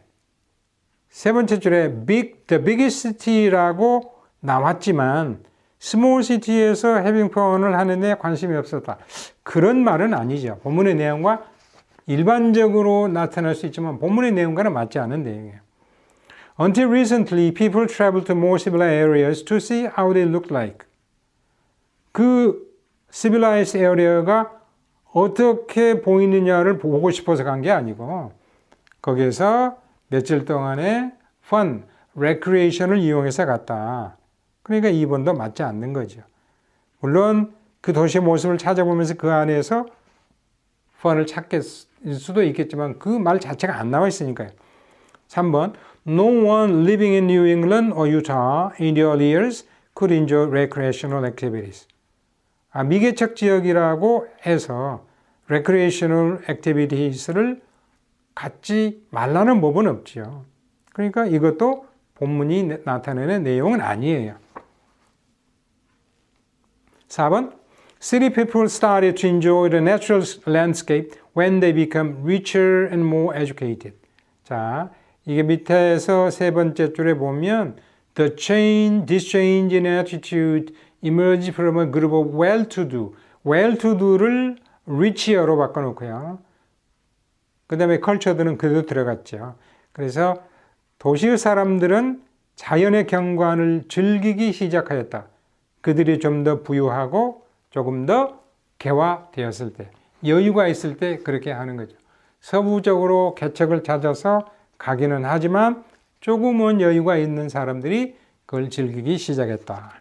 세 번째 줄에 the biggest city라고 나왔지만 small city에서 having fun을 하는데 관심이 없었다. 그런 말은 아니죠. 본문의 내용과 일반적으로 나타날 수 있지만 본문의 내용과는 맞지 않은 내용이에요. Until recently, people traveled to more civilized areas to see how they looked like. 그 civilized area가 어떻게 보이느냐를 보고 싶어서 간 게 아니고 거기에서 며칠 동안의 fun, recreation을 이용해서 갔다. 그러니까 2번도 맞지 않는 거죠. 물론 그 도시의 모습을 찾아보면서 그 안에서 fun을 찾을 수도 있겠지만 그 말 자체가 안 나와 있으니까요. 3번 No one living in New England or Utah in the early years could enjoy recreational activities. 미개척 지역이라고 해서 recreational activities를 갖지 말라는 법은 없죠. 그러니까 이것도 본문이 나타내는 내용은 아니에요. 4번 City people started to enjoy the natural landscape when they become richer and more educated. 자, 이게 밑에서 세 번째 줄에 보면 this change in attitude emerged from a group of well-to-do. well-to-do를 richer로 바꿔놓고요. 그 다음에 cultured는 그대로 들어갔죠. 그래서 도시의 사람들은 자연의 경관을 즐기기 시작하였다. 그들이 좀 더 부유하고 조금 더 개화되었을 때, 여유가 있을 때 그렇게 하는 거죠. 서부적으로 개척을 찾아서 가기는 하지만 조금은 여유가 있는 사람들이 그걸 즐기기 시작했다.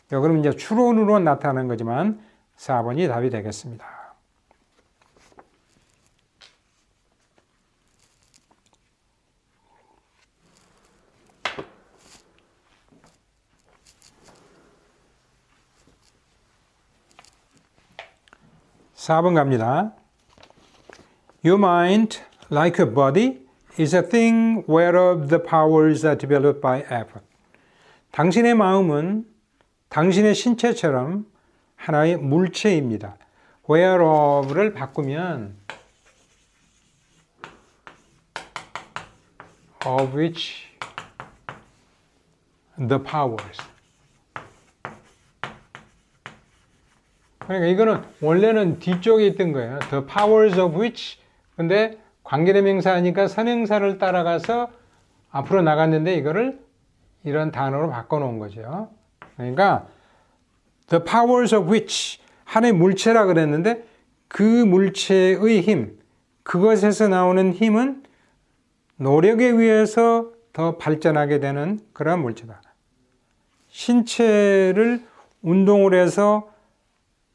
그럼 이제 추론으로 나타나는 거지만 4번이 답이 되겠습니다. (4번) 갑니다. Your mind, like a body, is a thing whereof the powers are developed by effort. 당신의 마음은 당신의 신체처럼 하나의 물체입니다. whereof를 바꾸면 of which the powers. 그러니까 이거는 원래는 뒤쪽에 있던 거예요. The powers of which. 근데 관계대명사니까 선행사를 따라가서 앞으로 나갔는데 이거를 이런 단어로 바꿔놓은 거죠. 그러니까 the powers of which 하나의 물체라 그랬는데 그 물체의 힘, 그것에서 나오는 힘은 노력에 의해서 더 발전하게 되는 그런 물체다. 신체를 운동을 해서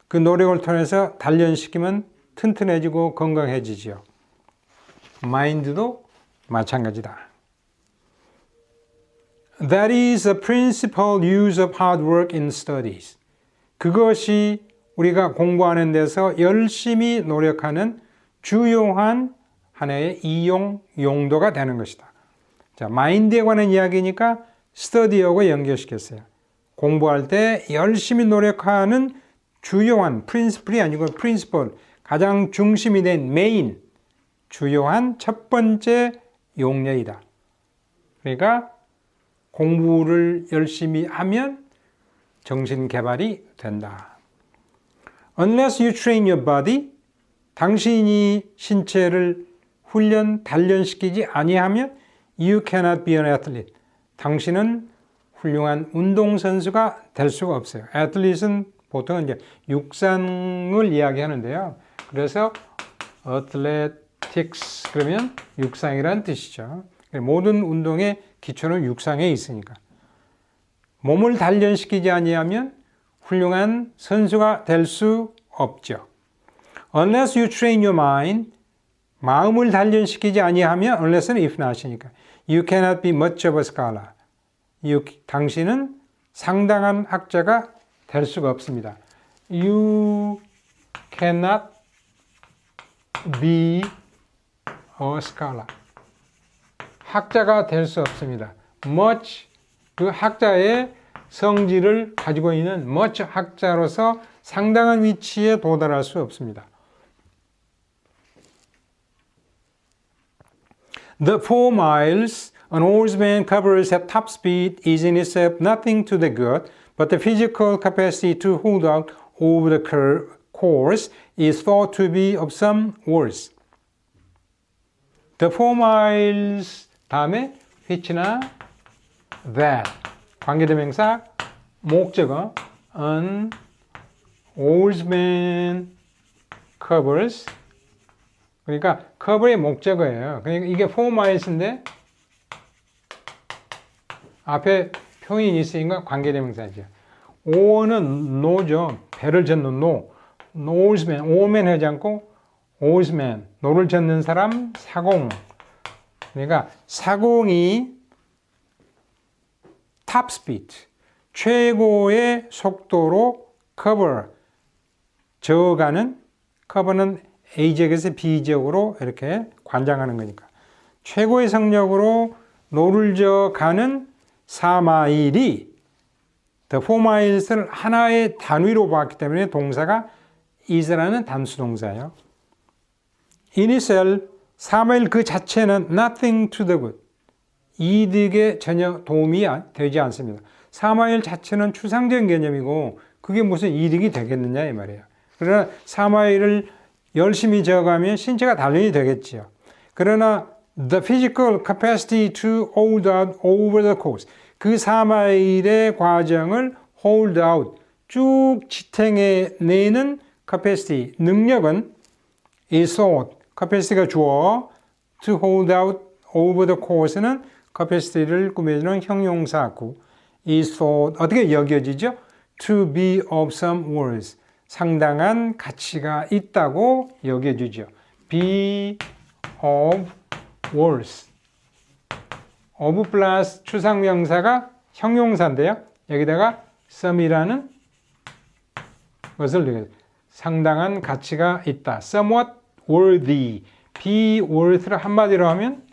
그 노력을 통해서 단련시키면 튼튼해지고 건강해지죠. 마인드도 마찬가지다. That is a principal use of hard work in studies. 그것이 우리가 공부하는 데서 열심히 노력하는 주요한 하나의 이용 용도가 되는 것이다. 자, 마인드에 관한 이야기니까 스터디하고 연결시켰어요. 공부할 때 열심히 노력하는 주요한 프린시플이 아니고 프린시플, 가장 중심이 된 메인, 주요한 첫 번째 용례이다. 그러니까 공부를 열심히 하면 정신 개발이 된다. Unless you train your body, 당신이 신체를 단련시키지 아니하면 you cannot be an athlete. 당신은 훌륭한 운동선수가 될 수가 없어요. athlete은 보통 이제 육상을 이야기하는데요. 그래서 athletics 그러면 육상이란 뜻이죠. 모든 운동의 기초는 육상에 있으니까. 몸을 단련시키지 아니하면 훌륭한 선수가 될 수 없죠. Unless you train your mind, 마음을 단련시키지 아니하면 unless는 if not이니까 you cannot be much of a scholar. 당신은 상당한 학자가 될 수가 없습니다. You cannot be a scholar. 학자가 될 수 없습니다. much 그 학자의 성질을 가지고 있는 much 학자로서 상당한 위치에 도달할 수 없습니다. The 4 miles an oarsman covers at top speed is in itself nothing to the good, but the physical capacity to hold out over the course is thought to be of some worth. The 4 miles 다음에 which나 that 관계대명사 목적어 an oarsman covers 그러니까 cover의 목적어예요. 그러니까 이게 4 miles인데 앞에 표현이 있으니까 관계대명사죠. oar는 노죠. 배를 젓는 노. oarsman, oarman 하지 않고 oarsman, 노를 젓는 사람, 사공. 그러니까 사공이 top speed, 최고의 속도로 cover, 저어가는, cover는 A지역에서 B지역으로 이렇게 관장하는 거니까. 최고의 성력으로 노를 저어가는 4마일이 the 4miles를 하나의 단위로 봤기 때문에 동사가 is라는 단수동사예요. In itself, 4마일 그 자체는 nothing to the good. 이득에 전혀 도움이 되지 않습니다. 4마일 자체는 추상적인 개념이고 그게 무슨 이득이 되겠느냐 이 말이에요. 그러나 4마일을 열심히 저어가면 신체가 단련이 되겠지요. 그러나 the physical capacity to hold out over the course 그 4마일의 과정을 hold out 쭉 지탱해내는 capacity 능력은 is thought capacity가 주어 to hold out over the course는 capacity를 꾸며주는 형용사구 is thought 어떻게 여겨지죠? to be of some worth 상당한 가치가 있다고 여겨지죠. be of worth of 플러스 추상명사가 형용사인데요. 여기다가 some이라는 것을 상당한 가치가 있다. somewhat worthy be worth를 한마디로 하면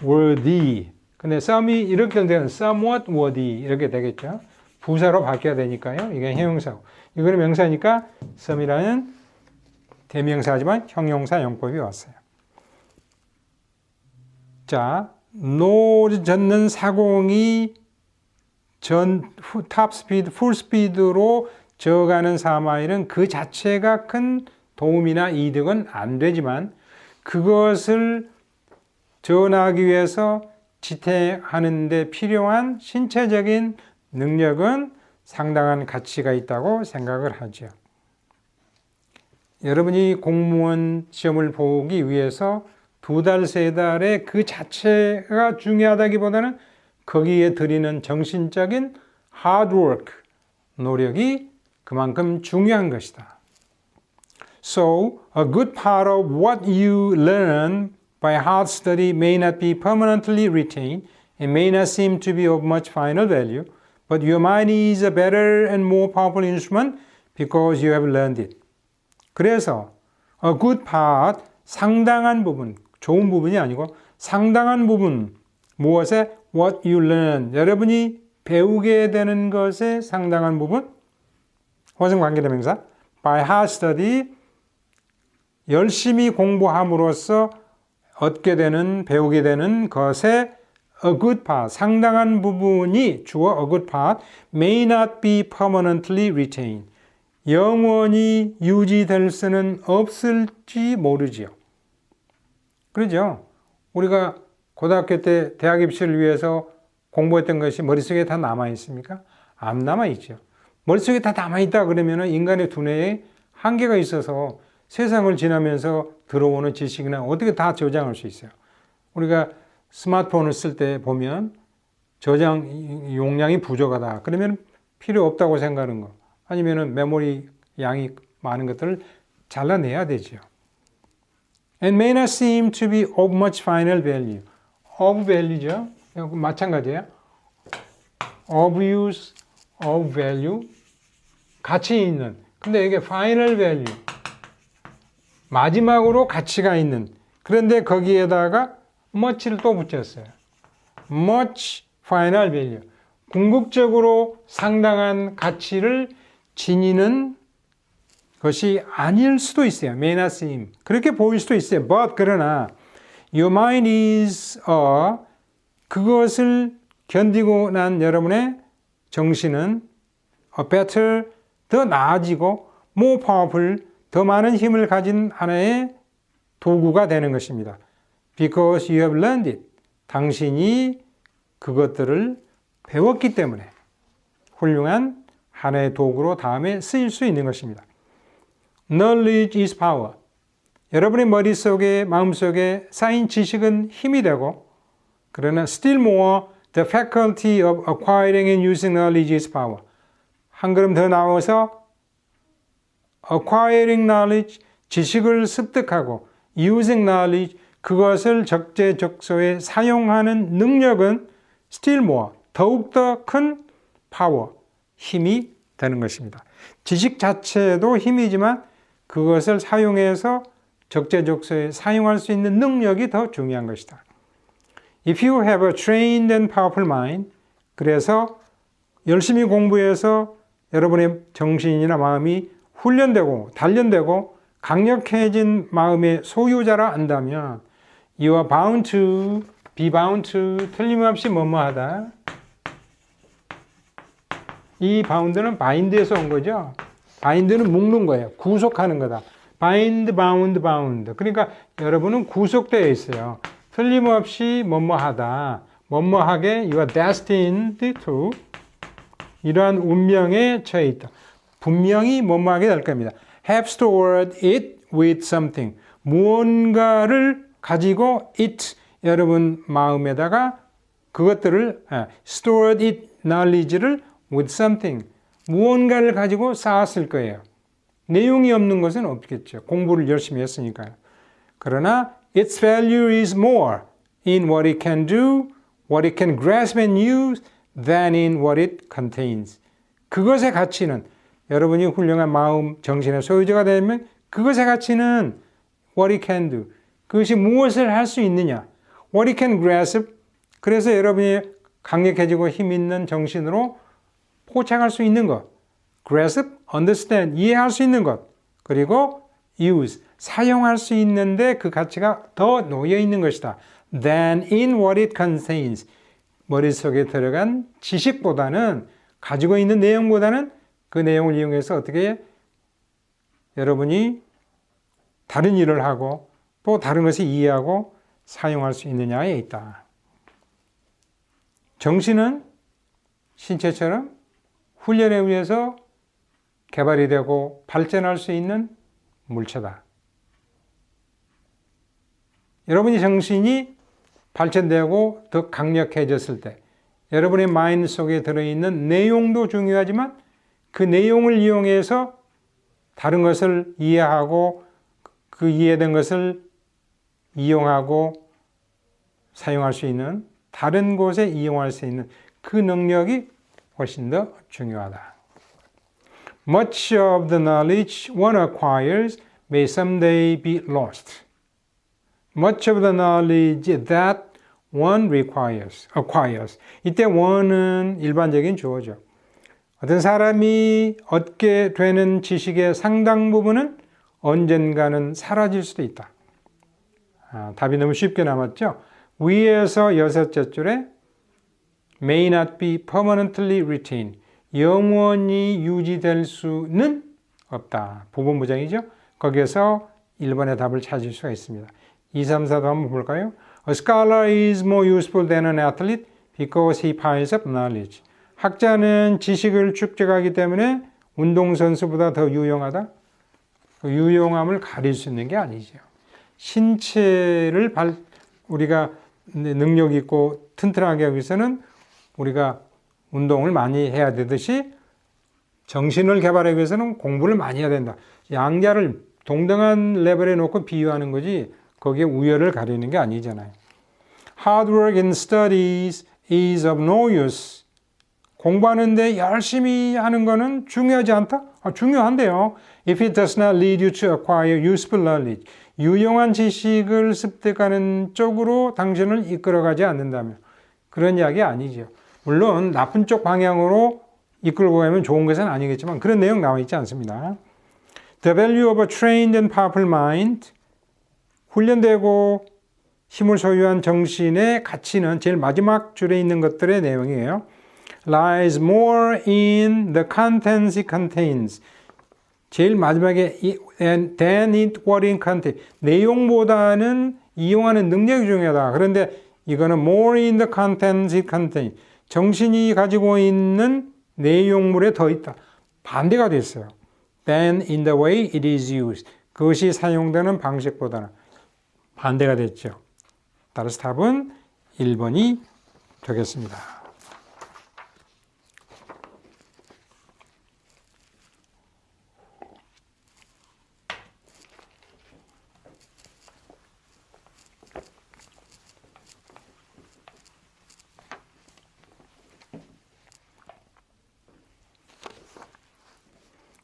worthy 근데 some이 이렇게 되면 somewhat worthy 이렇게 되겠죠. 부사로 바뀌어야 되니까요. 이게 형용사고 이거는 명사니까 some이라는 대명사지만 형용사 용법이 왔어요. 자, 노를 젓는 사공이 탑 스피드, 풀 스피드로 저어가는 4마일은 그 자체가 큰 도움이나 이득은 안 되지만 그것을 저어나가기 위해서 지탱하는 데 필요한 신체적인 능력은 상당한 가치가 있다고 생각을 하죠. 여러분이 공무원 시험을 보기 위해서 2달, 3달의 그 자체가 중요하다기보다는 거기에 들이는 정신적인 hard work, 노력이 그만큼 중요한 것이다. So, a good part of what you learn by hard study may not be permanently retained and may not seem to be of much final value, but your mind is a better and more powerful instrument because you have learned it. 그래서 a good part, 상당한 부분, 좋은 부분이 아니고 상당한 부분, 무엇에? What you learn, 여러분이 배우게 되는 것의 상당한 부분, 호성 관계대명사, by hard study, 열심히 공부함으로써 얻게 되는, 배우게 되는 것의 a good part, 상당한 부분이 주어 a good part, may not be permanently retained. 영원히 유지될 수는 없을지 모르지요. 그러죠? 우리가 고등학교 때 대학 입시를 위해서 공부했던 것이 머릿속에 다 남아있습니까? 안 남아있죠. 머릿속에 다 남아있다 그러면 인간의 두뇌에 한계가 있어서 세상을 지나면서 들어오는 지식이나 어떻게 다 저장할 수 있어요. 우리가 스마트폰을 쓸 때 보면 저장 용량이 부족하다. 그러면 필요 없다고 생각하는 거. 아니면은 메모리 양이 많은 것들을 잘라내야 되죠. And may not seem to be of much final value. of value죠. 마찬가지예요. of use, of value. 가치 있는. 근데 이게 final value. 마지막으로 가치가 있는. 그런데 거기에다가 much를 또 붙였어요. much final value. 궁극적으로 상당한 가치를 지니는 것이 아닐 수도 있어요. may not seem. 그렇게 보일 수도 있어요. but 그러나 your mind is 그것을 견디고 난 여러분의 정신은 a better, 더 나아지고 more powerful, 더 많은 힘을 가진 하나의 도구가 되는 것입니다. Because you have learned it. 당신이 그것들을 배웠기 때문에 훌륭한 하나의 도구로 다음에 쓰일 수 있는 것입니다. Knowledge is power. 여러분의 머릿속에, 마음속에 쌓인 지식은 힘이 되고, 그러나 still more, the faculty of acquiring and using knowledge is power. 한 걸음 더 나와서 acquiring knowledge, 지식을 습득하고 using knowledge, 그것을 적재적소에 사용하는 능력은 still more, 더욱더 큰 power, 힘이 되는 것입니다. 지식 자체도 힘이지만 그것을 사용해서 적재적소에 사용할 수 있는 능력이 더 중요한 것이다. If you have a trained and powerful mind, 그래서 열심히 공부해서 여러분의 정신이나 마음이 훈련되고 단련되고 강력해진 마음의 소유자라 안다면 You are bound to, be bound to, 틀림없이 뭐뭐하다. 이 bound는 bind에서 온 거죠. bind는 묶는 거예요. 구속하는 거다. bind, bound, bound. 그러니까 여러분은 구속되어 있어요. 틀림없이 뭐뭐하다. 뭐뭐하게 you are destined to 이러한 운명에 처해 있다. 분명히 뭐뭐하게 될 겁니다. have stored it with something. 무언가를 가지고 it 여러분 마음에다가 그것들을 stored it knowledge를 with something 무언가를 가지고 쌓았을 거예요. 내용이 없는 것은 없겠죠. 공부를 열심히 했으니까요. 그러나 its value is more in what it can do, what it can grasp and use than in what it contains. 그것의 가치는 여러분이 훌륭한 마음, 정신의 소유자가 되면 그것의 가치는 what it can do. 그것이 무엇을 할 수 있느냐. What it can grasp. 그래서 여러분이 강력해지고 힘 있는 정신으로 포착할 수 있는 것. grasp, understand, 이해할 수 있는 것. 그리고 use, 사용할 수 있는데 그 가치가 더 놓여 있는 것이다. than in what it contains. 머릿속에 들어간 지식보다는 가지고 있는 내용보다는 그 내용을 이용해서 어떻게 여러분이 다른 일을 하고 또 다른 것을 이해하고 사용할 수 있느냐에 있다. 정신은 신체처럼 훈련에 의해서 개발이 되고 발전할 수 있는 물체다. 여러분의 정신이 발전되고 더 강력해졌을 때 여러분의 마인드 속에 들어있는 내용도 중요하지만 그 내용을 이용해서 다른 것을 이해하고 그 이해된 것을 이용하고 사용할 수 있는 다른 곳에 이용할 수 있는 그 능력이 훨씬 더 중요하다. Much of the knowledge one acquires may someday be lost. Much of the knowledge that one acquires. 이때 one은 일반적인 주어죠. 어떤 사람이 얻게 되는 지식의 상당 부분은 언젠가는 사라질 수도 있다. 답이 너무 쉽게 남았죠? 위에서 여섯째 줄에 may not be permanently retained. 영원히 유지될 수는 없다. 부분부정이죠? 거기에서 1번의 답을 찾을 수가 있습니다. 2, 3, 4도 한번 볼까요? A scholar is more useful than an athlete because he piles up knowledge. 학자는 지식을 축적하기 때문에 운동선수보다 더 유용하다? 그 유용함을 가릴 수 있는 게 아니죠. 신체를 우리가 능력 있고 튼튼하게 하기 위해서는 우리가 운동을 많이 해야 되듯이 정신을 개발하기 위해서는 공부를 많이 해야 된다. 양자를 동등한 레벨에 놓고 비유하는 거지 거기에 우열을 가리는 게 아니잖아요. Hard work in studies is of no use. 공부하는데 열심히 하는 거는 중요하지 않다? 중요한데요. If it does not lead you to acquire useful knowledge. 유용한 지식을 습득하는 쪽으로 당신을 이끌어가지 않는다면 그런 이야기 아니죠. 물론 나쁜 쪽 방향으로 이끌고 가면 좋은 것은 아니겠지만 그런 내용 나와 있지 않습니다. The value of a trained and powerful mind. 훈련되고 힘을 소유한 정신의 가치는 제일 마지막 줄에 있는 것들의 내용이에요. Lies more in the contents it contains. 제일 마지막에 than it what it contains. 내용보다는 이용하는 능력이 중요하다. 그런데 이거는 more in the contents it contains. 정신이 가지고 있는 내용물에 더 있다. 반대가 됐어요. than in the way it is used. 그것이 사용되는 방식보다는 반대가 됐죠. 따라서 답은 1번이 되겠습니다.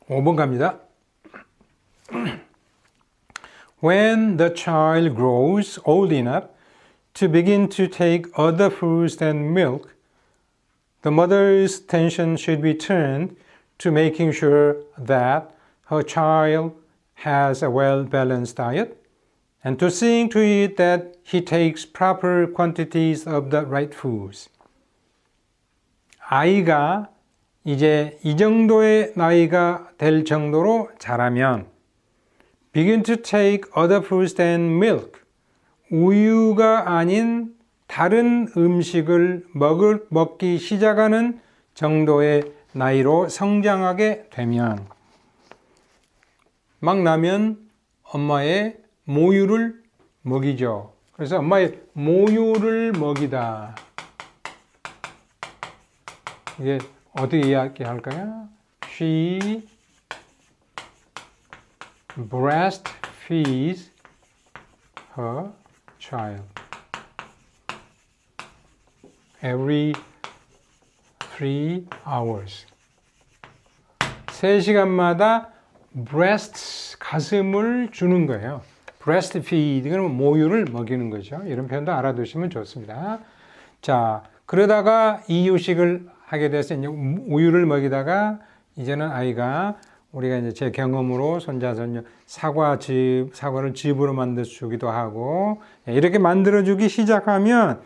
(5번) 갑니다. When the child grows old enough to begin to take other foods than milk, the mother's attention should be turned to making sure that her child has a well-balanced diet and to seeing to it that he takes proper quantities of the right foods. 아이가 이제 이 정도의 나이가 될 정도로 자라면 begin to take other foods than milk. 우유가 아닌 다른 음식을 먹기 시작하는 정도의 나이로 성장하게 되면 막 나면 엄마의 모유를 먹이죠. 그래서 엄마의 모유를 먹이다. 이게 어떻게 이야기할까요? She breastfeeds her child every 3 hours. 3시간마다 breast, 가슴을 주는 거예요. breastfeed, 이건 모유를 먹이는 거죠. 이런 표현도 알아두시면 좋습니다. 자, 그러다가 이유식을 하게 돼서 이제 우유를 먹이다가 이제는 아이가 우리가 이제 제 경험으로 손자손녀 사과를 즙으로 만들어 주기도 하고 이렇게 만들어 주기 시작하면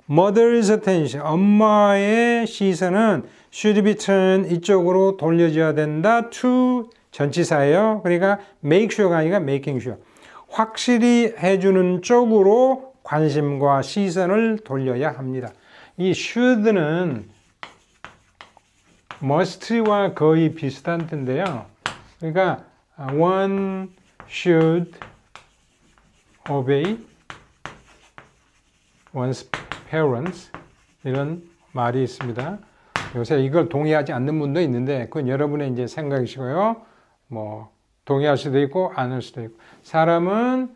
mother's attention, 엄마의 시선은 should be turned 이쪽으로 돌려줘야 된다. to 전치사예요. 그러니까 make sure가 아니라 making sure. 확실히 해주는 쪽으로 관심과 시선을 돌려야 합니다. 이 should는 must와 거의 비슷한 텐데요. 그러니까 one should obey one's parents 이런 말이 있습니다. 요새 이걸 동의하지 않는 분도 있는데 그건 여러분의 이제 생각이시고요. 뭐 동의할 수도 있고 안 할 수도 있고 사람은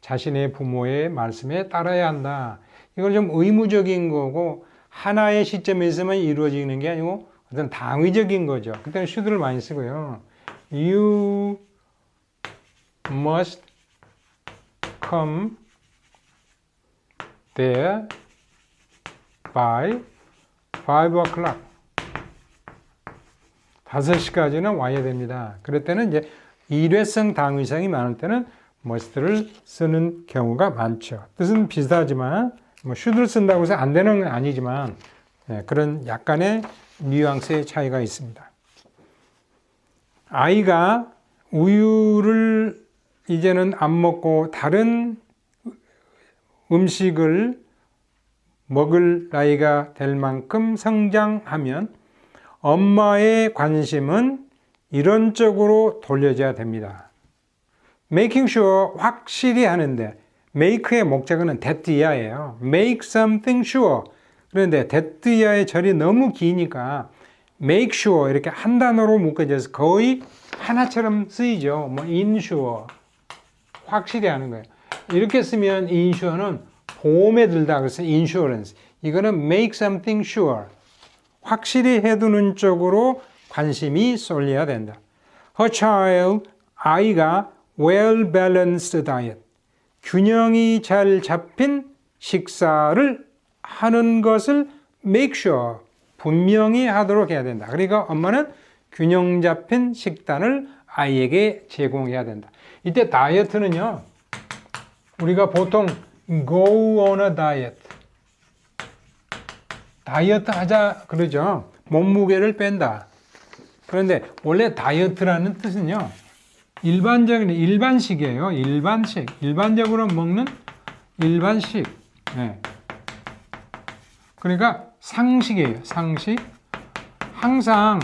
자신의 부모의 말씀에 따라야 한다. 이건 좀 의무적인 거고 하나의 시점에서만 이루어지는 게 아니고 어떤 당위적인 거죠. 그때는 should를 많이 쓰고요. You must come there by 5 o'clock. 5시까지는 와야 됩니다. 그럴 때는 이제 일회성 당위성이 많을 때는 must를 쓰는 경우가 많죠. 뜻은 비슷하지만 뭐 should를 쓴다고 해서 안 되는 건 아니지만 그런 약간의 뉘앙스의 차이가 있습니다. 아이가 우유를 이제는 안 먹고 다른 음식을 먹을 나이가 될 만큼 성장하면 엄마의 관심은 이런 쪽으로 돌려져야 됩니다. making sure 확실히 하는데 make의 목적어는 that 이하예요. make something sure. 그런데 that 이하의 절이 너무 기니까 make sure 이렇게 한 단어로 묶어져서 거의 하나처럼 쓰이죠. 뭐 ensure 확실히 하는 거예요. 이렇게 쓰면 insure는 보험에 들다 그래서 insurance. 이거는 make something sure. 확실히 해두는 쪽으로 관심이 쏠려야 된다. Her child, 아이가 well-balanced diet, 균형이 잘 잡힌 식사를 하는 것을 make sure, 분명히 하도록 해야 된다. 그러니까 엄마는 균형 잡힌 식단을 아이에게 제공해야 된다. 이때 다이어트는요, 우리가 보통 go on a diet, 다이어트 하자 그러죠. 몸무게를 뺀다. 그런데 원래 다이어트라는 뜻은요, 일반식이에요. 일반식. 일반적으로 먹는 일반식. 네. 그러니까 상식이에요. 상식. 항상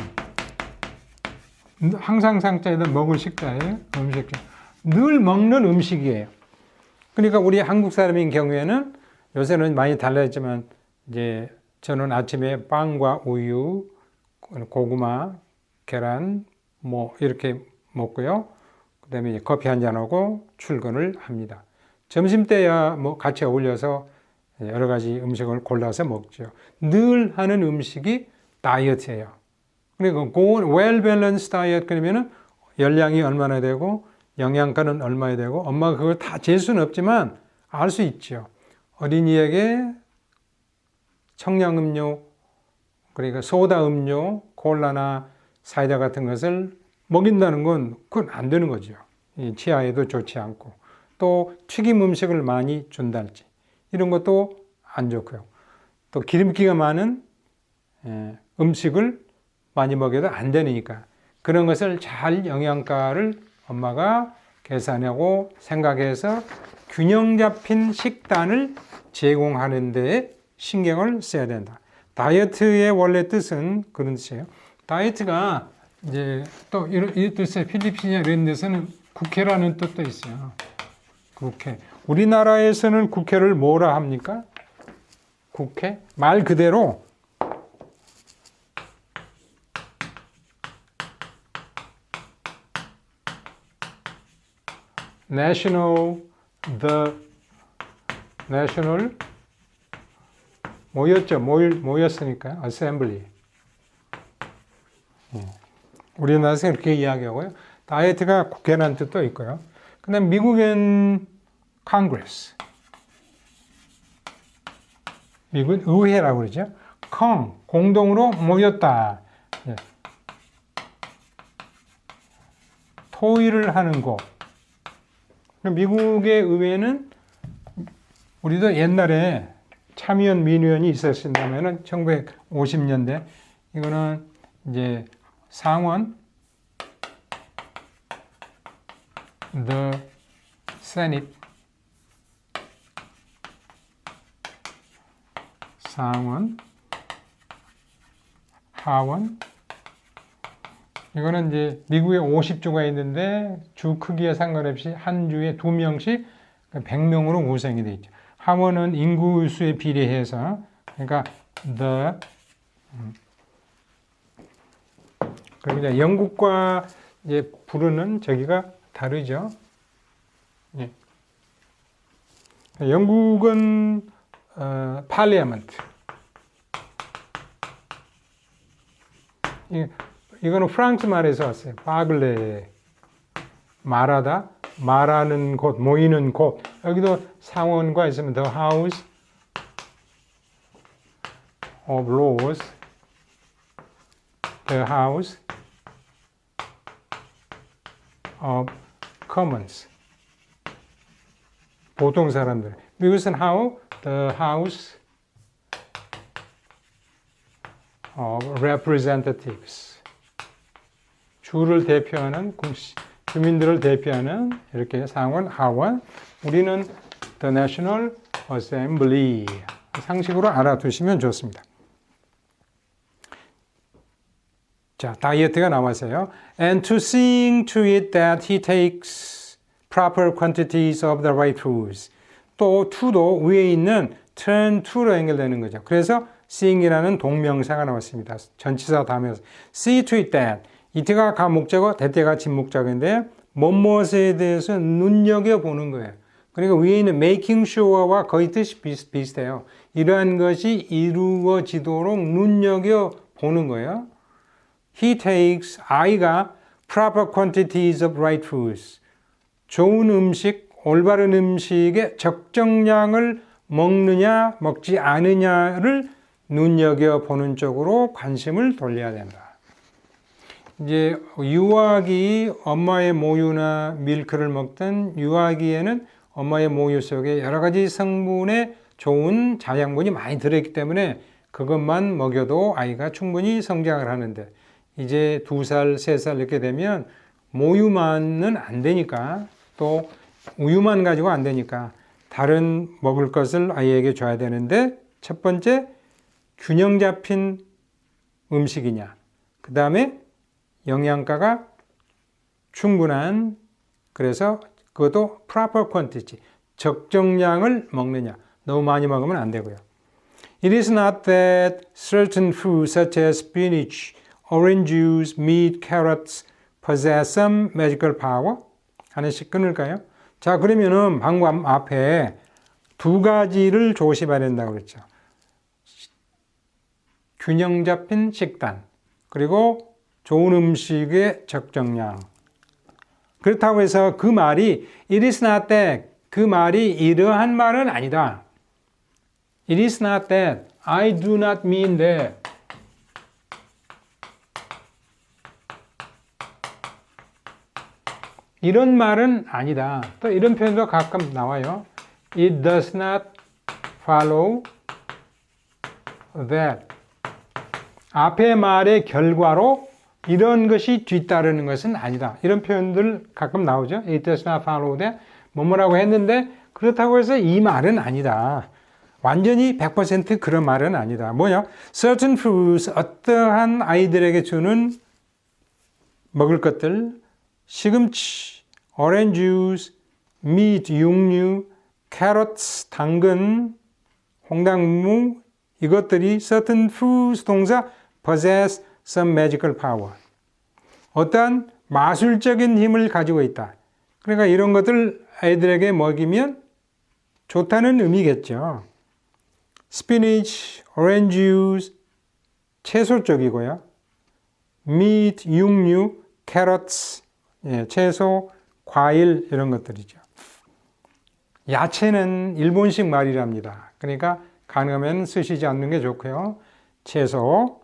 상자에다 먹을 식자예요. 음식. 늘 먹는 음식이에요. 그러니까 우리 한국 사람인 경우에는 요새는 많이 달라졌지만 이제 저는 아침에 빵과 우유, 고구마, 계란 뭐 이렇게 먹고요. 그다음에 이제 커피 한 잔하고 출근을 합니다. 점심 때야 뭐 같이 어울려서 여러 가지 음식을 골라서 먹죠. 늘 하는 음식이 다이어트예요. 그리고 well balanced diet 그러면은 열량이 얼마나 되고 영양가는 얼마나 되고 엄마가 그걸 다 잴 수는 없지만 알 수 있죠. 어린이에게 청량음료, 그러니까 소다 음료, 콜라나 사이다 같은 것을 먹인다는 건 그건 안 되는 거죠. 치아에도 좋지 않고 또 튀김 음식을 많이 준달지 이런 것도 안 좋고요. 또 기름기가 많은 음식을 많이 먹여도 안 되니까 그런 것을 잘 영양가를 엄마가 계산하고 생각해서 균형 잡힌 식단을 제공하는 데에 신경을 써야 된다. 다이어트의 원래 뜻은 그런 뜻이에요. 다이어트가 이제 또 이런 뜻에 필리핀이나 이런 데서는 국회라는 뜻도 있어요. 국회. 우리나라에서는 국회를 뭐라 합니까? 국회? 말 그대로 national 모였으니까 assembly. 우리나라에서 그렇게 이야기하고요. 다이어트가 국회라는 뜻도 있고요. 그 다음에 미국은 Congress. 미국은 의회라고 그러죠. 공동으로 모였다. 토의를 하는 곳. 미국의 의회는 우리도 옛날에 참의원 민의원이 있었다면은 1950년대 이거는 이제 상원, the Senate, 상원, 하원. 이거는 이제 미국에 50주가 있는데 주 크기에 상관없이 한 주에 2명씩 100명으로 구성이 되어 있죠. 하원은 인구 수에 비례해서 그러니까 그리고 이제 영국과 이제 부르는 저기가 다르죠. 예. 영국은 parliament. 이거는 프랑스 말에서 왔어요. 파글레. 말하다, 말하는 곳, 모이는 곳. 여기도 상원과 있으면 the House of Lords, the House of Commons. 보통 사람들. 미국은 the House of Representatives. 주를 대표하는 주민들을 대표하는 이렇게 상원, 하원. 우리는 the National assembly. 상식으로 알아두시면 좋습니다. 자, 다이어트가 나왔어요. And to seeing to it that he takes proper quantities of the right foods. 또 to도 위에 있는 turn to로 연결되는 거죠. 그래서 seeing이라는 동명사가 나왔습니다. 전치사 다음에서 see to it that it가 가목적어, that가 진목적인데 무엇에 대해서 눈여겨보는 거예요. 그러니까 위에 있는 making sure와 거의 뜻이 비슷해요. 이러한 것이 이루어지도록 눈여겨보는 거예요. He takes, 아이가 proper quantities of right foods. 좋은 음식, 올바른 음식의 적정량을 먹느냐, 먹지 않느냐를 눈여겨보는 쪽으로 관심을 돌려야 된다. 이제 유아기 엄마의 모유나 밀크를 먹던 유아기에는 엄마의 모유 속에 여러 가지 성분의 좋은 자양분이 많이 들어있기 때문에 그것만 먹여도 아이가 충분히 성장을 하는데 이제 2살, 3살 이렇게 되면 모유만은 안 되니까 또 우유만 가지고 안 되니까 다른 먹을 것을 아이에게 줘야 되는데 첫 번째 균형 잡힌 음식이냐 그 다음에 영양가가 충분한 그래서 그것도 proper quantity 적정량을 먹느냐 너무 많이 먹으면 안 되고요. It is not that certain foods such as spinach, orange juice, meat, carrots possess some magical power. 하나씩 끊을까요? 자, 그러면은 방금 앞에 2가지를 조심해야 된다고 그랬죠. 균형 잡힌 식단, 그리고 좋은 음식의 적정량. 그렇다고 해서 그 말이 it is not that, 그 말이 이러한 말은 아니다. It is not that, I do not mean that. 이런 말은 아니다. 또 이런 표현도 가끔 나와요. It does not follow that. 앞의 말의 결과로 이런 것이 뒤따르는 것은 아니다. 이런 표현들 가끔 나오죠. It does not follow that. 뭐뭐라고 했는데 그렇다고 해서 이 말은 아니다. 완전히 100% 그런 말은 아니다. 뭐냐? Certain foods, 어떠한 아이들에게 주는 먹을 것들, 시금치, orange juice, meat, 육류, carrots, 당근, 홍당무, 이것들이 certain foods 동사 possess some magical power. 어떠한 마술적인 힘을 가지고 있다. 그러니까 이런 것들 아이들에게 먹이면 좋다는 의미겠죠. spinach, orange juice, 채소 쪽이고요. meat, 육류, carrots, 채소, 과일 이런 것들이죠. 야채는 일본식 말이랍니다. 그러니까 가능하면 쓰시지 않는 게 좋고요. 채소.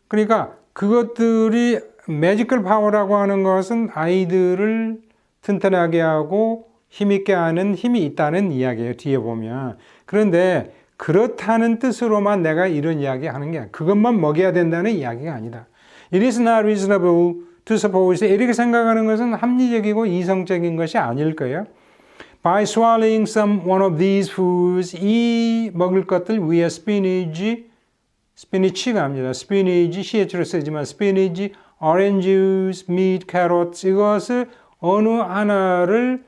그러니까 그것들이 매지컬 파워라고 하는 것은 아이들을 튼튼하게 하고 힘있게 하는 힘이 있다는 이야기예요. 뒤에 보면. 그런데 그렇다는 뜻으로만 내가 이런 이야기 하는 게 아니라 그것만 먹여야 된다는 이야기가 아니다. It is not reasonable to suppose 이렇게 생각하는 것은 합리적이고 이성적인 것이 아닐 거예요. By swallowing one of these foods, 이 먹을 것들 위에 spinachi가 아닙니다. spinach, ch로 쓰지만 spinach, orange juice, meat, carrots 이것을 어느 하나를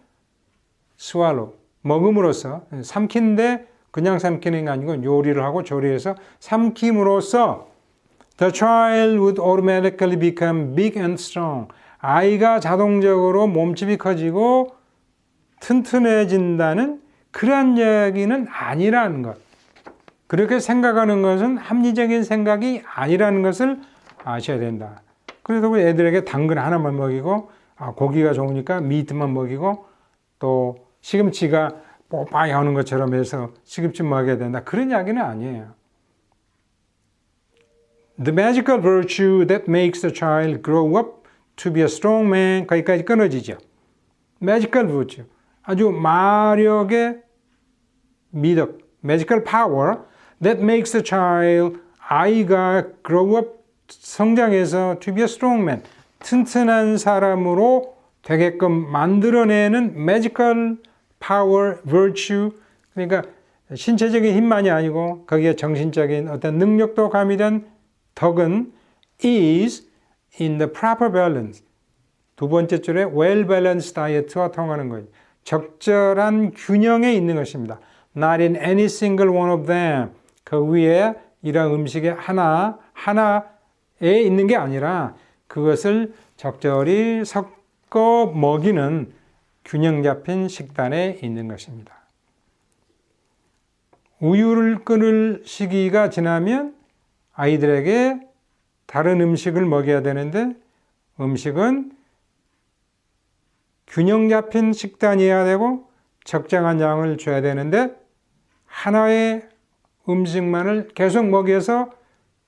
swallow, 먹음으로써 삼킨데 그냥 삼키는 게 아니고 요리를 하고 조리해서 삼킴으로써 the child would automatically become big and strong. 아이가 자동적으로 몸집이 커지고 튼튼해진다는 그런 이야기는 아니라는 것. 그렇게 생각하는 것은 합리적인 생각이 아니라는 것을 아셔야 된다. 그래도 애들에게 당근 하나만 먹이고 고기가 좋으니까 미트만 먹이고 또 시금치가 뽀빠이 하는 것처럼 해서 시금치 먹여야 된다. 그런 이야기는 아니에요. The magical virtue that makes the child grow up to be a strong man. 거기까지 끊어지죠. Magical virtue. 아주 마력의 미덕. Magical power that makes the child, 아이가 grow up, 성장해서 to be a strong man. 튼튼한 사람으로 되게끔 만들어내는 magical power, virtue. 그러니까 신체적인 힘만이 아니고 거기에 정신적인 어떤 능력도 가미된 덕은 is in the proper balance. 두 번째 줄에 well-balanced diet와 통하는 거예요. 적절한 균형에 있는 것입니다. Not in any single one of them. 그 위에 이런 음식의 하나에 있는 게 아니라 그것을 적절히 섞어 먹이는 균형 잡힌 식단에 있는 것입니다. 우유를 끊을 시기가 지나면 아이들에게 다른 음식을 먹여야 되는데 음식은 균형 잡힌 식단이어야 되고 적정한 양을 줘야 되는데 하나의 음식만을 계속 먹여서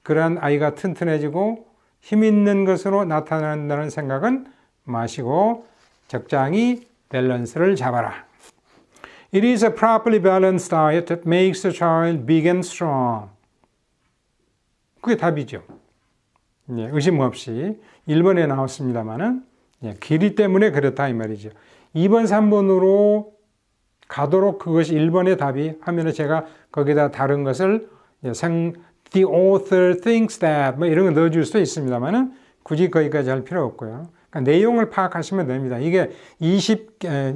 그러한 아이가 튼튼해지고 힘 있는 것으로 나타난다는 생각은 마시고 적당히 밸런스를 잡아라. It is a properly balanced diet that makes the child big and strong. 그게 답이죠. 예, 의심 없이 1번에 나왔습니다만은 길이 때문에 그렇다 이 말이죠. 2번, 3번으로 가도록 그것이 1번의 답이 하면은 제가 거기다 다른 것을 the author thinks that 뭐 이런 거 넣어줄 수도 있습니다만은 굳이 거기까지 할 필요 없고요. 그러니까 내용을 파악하시면 됩니다. 이게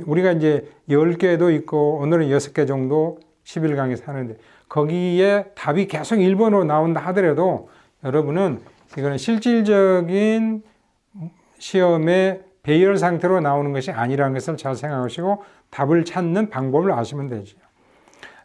우리가 이제 10개도 있고 오늘은 6개 정도 11강에서 하는데 거기에 답이 계속 1번으로 나온다 하더라도 여러분은 이거는 실질적인 시험에 배열 상태로 나오는 것이 아니라는 것을 잘 생각하시고 답을 찾는 방법을 아시면 되죠.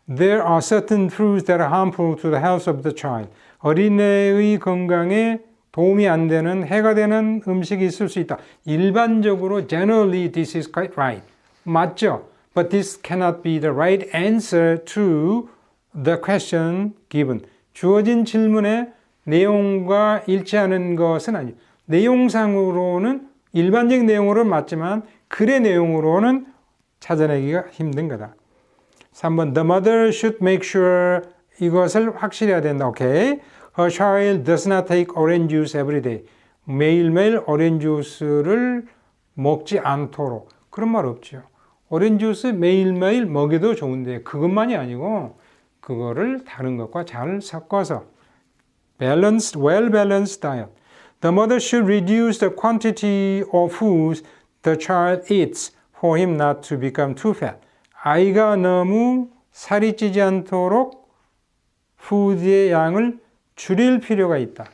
There are certain foods that are harmful to the health of the child. 어린애의 건강에 도움이 안 되는 해가 되는 음식이 있을 수 있다. 일반적으로 generally this is quite right. 맞죠? But this cannot be the right answer to the question given. 주어진 질문의 내용과 일치하는 것은 아니에요. 내용상으로는 일반적인 내용으로는 맞지만 글의 내용으로는 찾아내기가 힘든 거다. 3번 The mother should make sure 이것을 확실히 해야 된다. 오케이. Her child does not take orange juice every day. 매일매일 오렌지 주스를 먹지 않도록. 그런 말 없죠. 오렌지 주스 매일매일 먹여도 좋은데 그것만이 아니고 그거를 다른 것과 잘 섞어서 balanced, well-balanced diet. The mother should reduce the quantity of foods the child eats for him not to become too fat. 아이가 너무 살이 찌지 않도록 푸드의 양을 줄일 필요가 있다.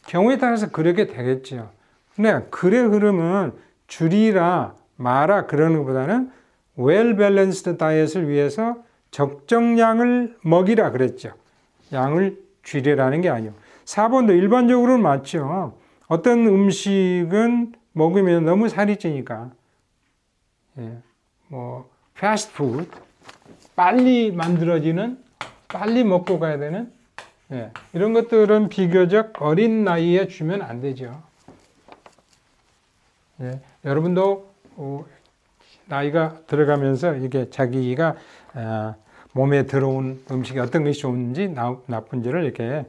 경우에 따라서 그렇게 되겠죠. 근데 글의 흐름은 줄이라 마라 그러는 것보다는 well-balanced diet을 위해서 적정량을 먹이라 그랬죠. 양을 줄이라는 게 아니에요. 4번도 일반적으로는 맞죠. 어떤 음식은 먹으면 너무 살이 찌니까 패스트푸드 빨리 만들어지는 빨리 먹고 가야 되는 이런 것들은 비교적 어린 나이에 주면 안 되죠. 여러분도 나이가 들어가면서 이게 자기가 몸에 들어온 음식이 어떤 것이 좋은지 나쁜지를 이렇게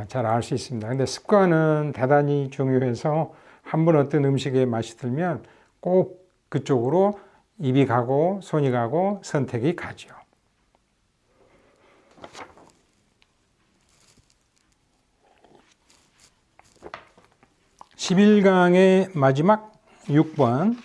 잘 알 수 있습니다. 근데 습관은 대단히 중요해서 한번 어떤 음식에 맛이 들면 꼭 그쪽으로 입이 가고 손이 가고 선택이 가죠. (11강의) 마지막 6번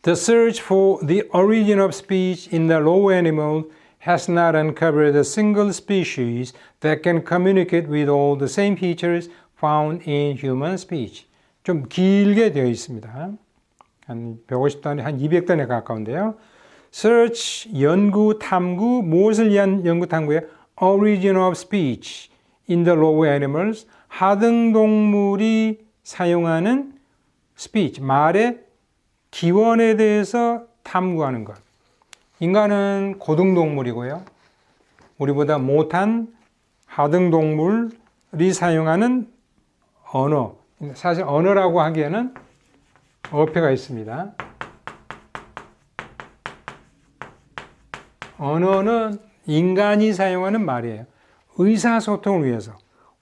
The search for the origin of speech in the lower animal has not uncovered a single species that can communicate with all the same features found in human speech. 좀 길게 되어 있습니다. 한 150단위, 한 200단에 가까운데요. Search, 연구, 탐구, 무엇을 위한 연구 탐구에 origin of speech in the lower animals, 하등동물이 사용하는 speech, 말의 기원에 대해서 탐구하는 것. 인간은 고등동물이고요. 우리보다 못한 하등동물이 사용하는 언어. 사실 언어라고 하기에는 어폐가 있습니다. 언어는 인간이 사용하는 말이에요. 의사소통을 위해서.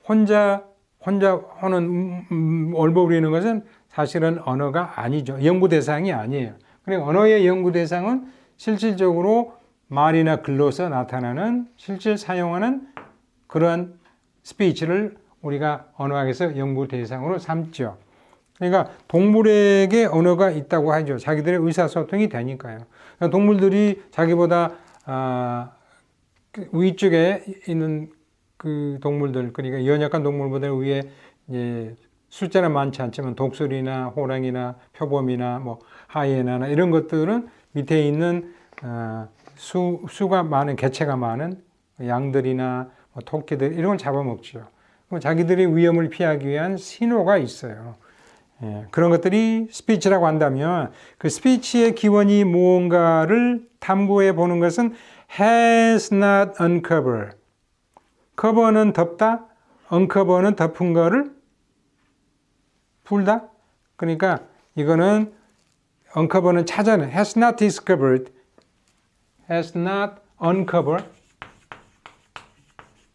혼자 하는 얼버무리는 것은 사실은 언어가 아니죠. 연구 대상이 아니에요. 그러니까 언어의 연구 대상은 실질적으로 말이나 글로서 나타나는 실제 사용하는 그런 스피치를 우리가 언어학에서 연구 대상으로 삼죠. 그러니까 동물에게 언어가 있다고 하죠. 자기들의 의사소통이 되니까요. 그러니까 동물들이 자기보다 위쪽에 있는 그 동물들, 그러니까 연약한 동물보다 위에 이제 숫자는 많지 않지만 독수리나 호랑이나 표범이나 뭐 하이에나나 이런 것들은 밑에 있는 수가 많은 개체가 많은 양들이나 뭐 토끼들 이런 걸 잡아먹죠. 그럼 자기들의 위험을 피하기 위한 신호가 있어요. 그런 것들이 스피치라고 한다면 그 스피치의 기원이 무언가를 탐구해 보는 것은 has not uncovered. cover는 덮다, uncover는 덮은 거를 풀다. 그러니까 이거는 uncover는 찾아내, has not discovered, has not uncovered.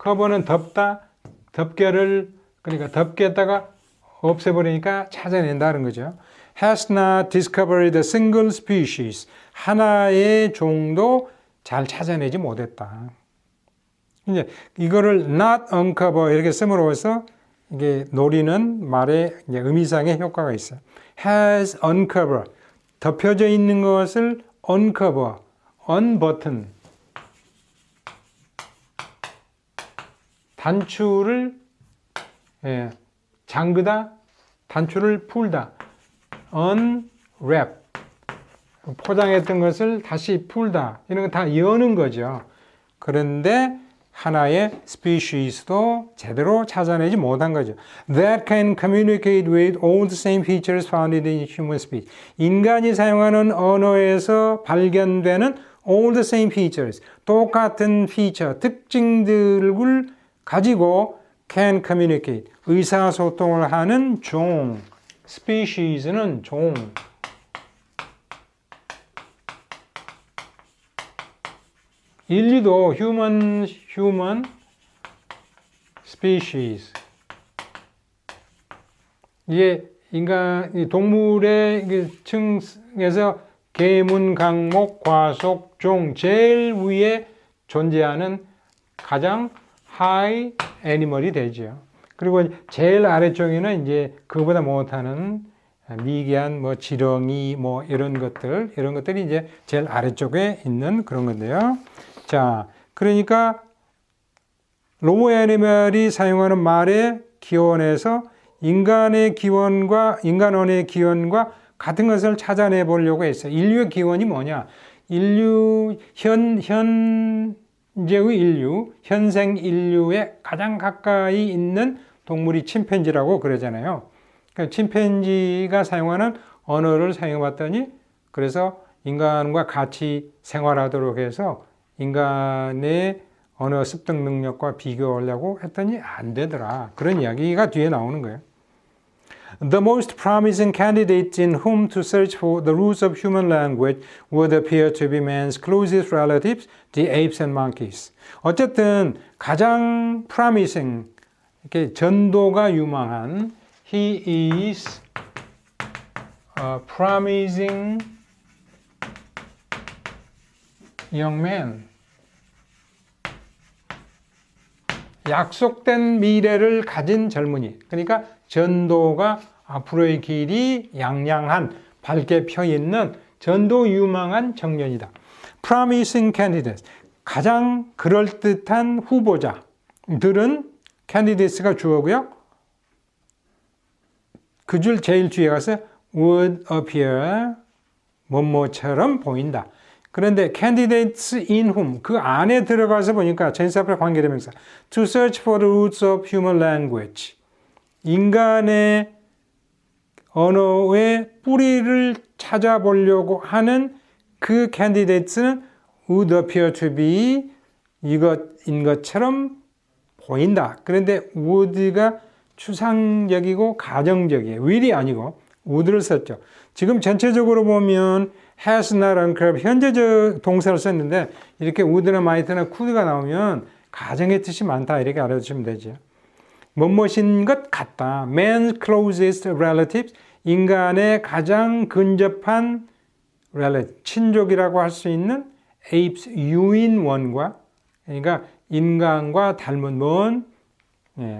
cover는 덮다, 덮개를 그러니까 덮개에다가 없애버리니까 찾아낸다는 거죠. has not discovered a single species. 하나의 종도 잘 찾아내지 못했다. 이제 이거를 not uncover 이렇게 씀으로써 이게 노리는 말의 이제 의미상의 효과가 있어요. has uncovered. 덮여져 있는 것을 uncover, unbutton. 단추를 잠그다, 단추를 풀다. unwrap. 포장했던 것을 다시 풀다. 이런 거 다 여는 거죠. 그런데 하나의 스피시스도 제대로 찾아내지 못한 거죠. That can communicate with all the same features found in human speech. 인간이 사용하는 언어에서 발견되는 all the same features. 똑같은 피처, 특징들을 가지고 can communicate. 의사소통을 하는 종. species는 종. 인류도 human species. 이게 인간, 동물의 층에서 계문, 강목, 과속, 종, 제일 위에 존재하는 가장 high animal이 되죠. 그리고 제일 아래쪽에는 이제 그보다 못하는 미개한 뭐 지렁이 뭐 이런 것들이 이제 제일 아래쪽에 있는 그런 건데요. 자, 그러니까 로우 애니멀이 사용하는 말의 기원에서 인간의 기원과 인간 언어의 기원과 같은 것을 찾아내 보려고 했어요. 인류의 기원이 뭐냐? 인류 현재의 인류, 현생 인류에 가장 가까이 있는 동물이 침팬지라고 그러잖아요. 그러니까 침팬지가 사용하는 언어를 사용해 봤더니 그래서 인간과 같이 생활하도록 해서 인간의 언어 습득 능력과 비교하려고 했더니 안 되더라. 그런 이야기가 뒤에 나오는 거예요. The most promising candidates in whom to search for the roots of human language would appear to be man's closest relatives, the apes and monkeys. 어쨌든 가장 promising, 이렇게 전도가 유망한 He is a promising young man. 약속된 미래를 가진 젊은이. 그러니까 전도가 앞으로의 길이 양양한 밝게 펴있는 전도 유망한 청년이다. Promising candidates. 가장 그럴듯한 후보자들은 candidates가 주어고요. 그 줄 제일 뒤에 가서 would appear 뭐뭐처럼 보인다. 그런데 candidates in whom 그 안에 들어가서 보니까 전치사 앞에 관계대명사 to search for the roots of human language 인간의 언어의 뿌리를 찾아보려고 하는 그 candidates는 would appear to be 이것인 것처럼 보인다. 그런데 would가 추상적이고 가정적이에요. will이 아니고 would를 썼죠. 지금 전체적으로 보면 has not uncovered 현재적 동사를 썼는데 이렇게 would나 might나 could가 나오면 가정의 뜻이 많다 이렇게 알아두시면 되죠. 뭐뭐인 것 같다. Man's closest relatives 인간의 가장 근접한 relative 친족이라고 할 수 있는 apes 유인원과 그러니까 인간과 닮은 먼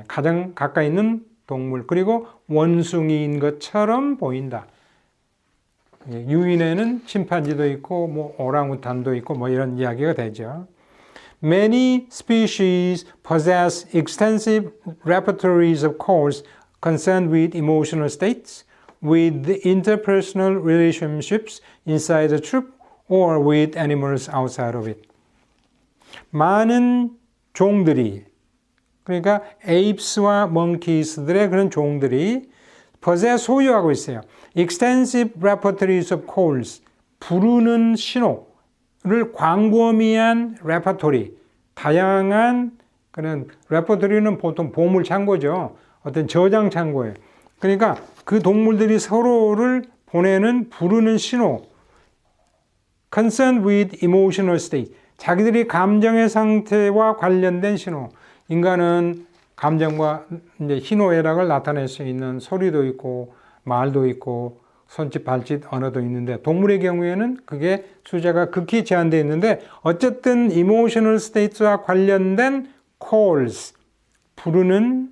가장 가까이 있는 동물 그리고 원숭이인 것처럼 보인다. 유인에는 침판지도 있고 뭐 오랑우탄도 있고 뭐 이런 이야기가 되죠. Many species possess extensive repertories of calls concerned with emotional states, with interpersonal relationships inside a troop, or with animals outside of it. 많은 종들이 그러니까 apes와 monkeys들의 그런 종들이 소유하고 있어요. Extensive repertories of calls, 부르는 신호를 광범위한 레퍼토리, 다양한 그런 레퍼토리는 보통 보물 창고죠. 어떤 저장 창고예요. 그러니까 그 동물들이 서로를 보내는 부르는 신호, concerned with emotional state, 자기들이 감정의 상태와 관련된 신호. 인간은 감정과 이제 희노애락을 나타낼 수 있는 소리도 있고 말도 있고 손짓 발짓 언어도 있는데 동물의 경우에는 그게 수자가 극히 제한되어 있는데 어쨌든 emotional state와 관련된 calls 부르는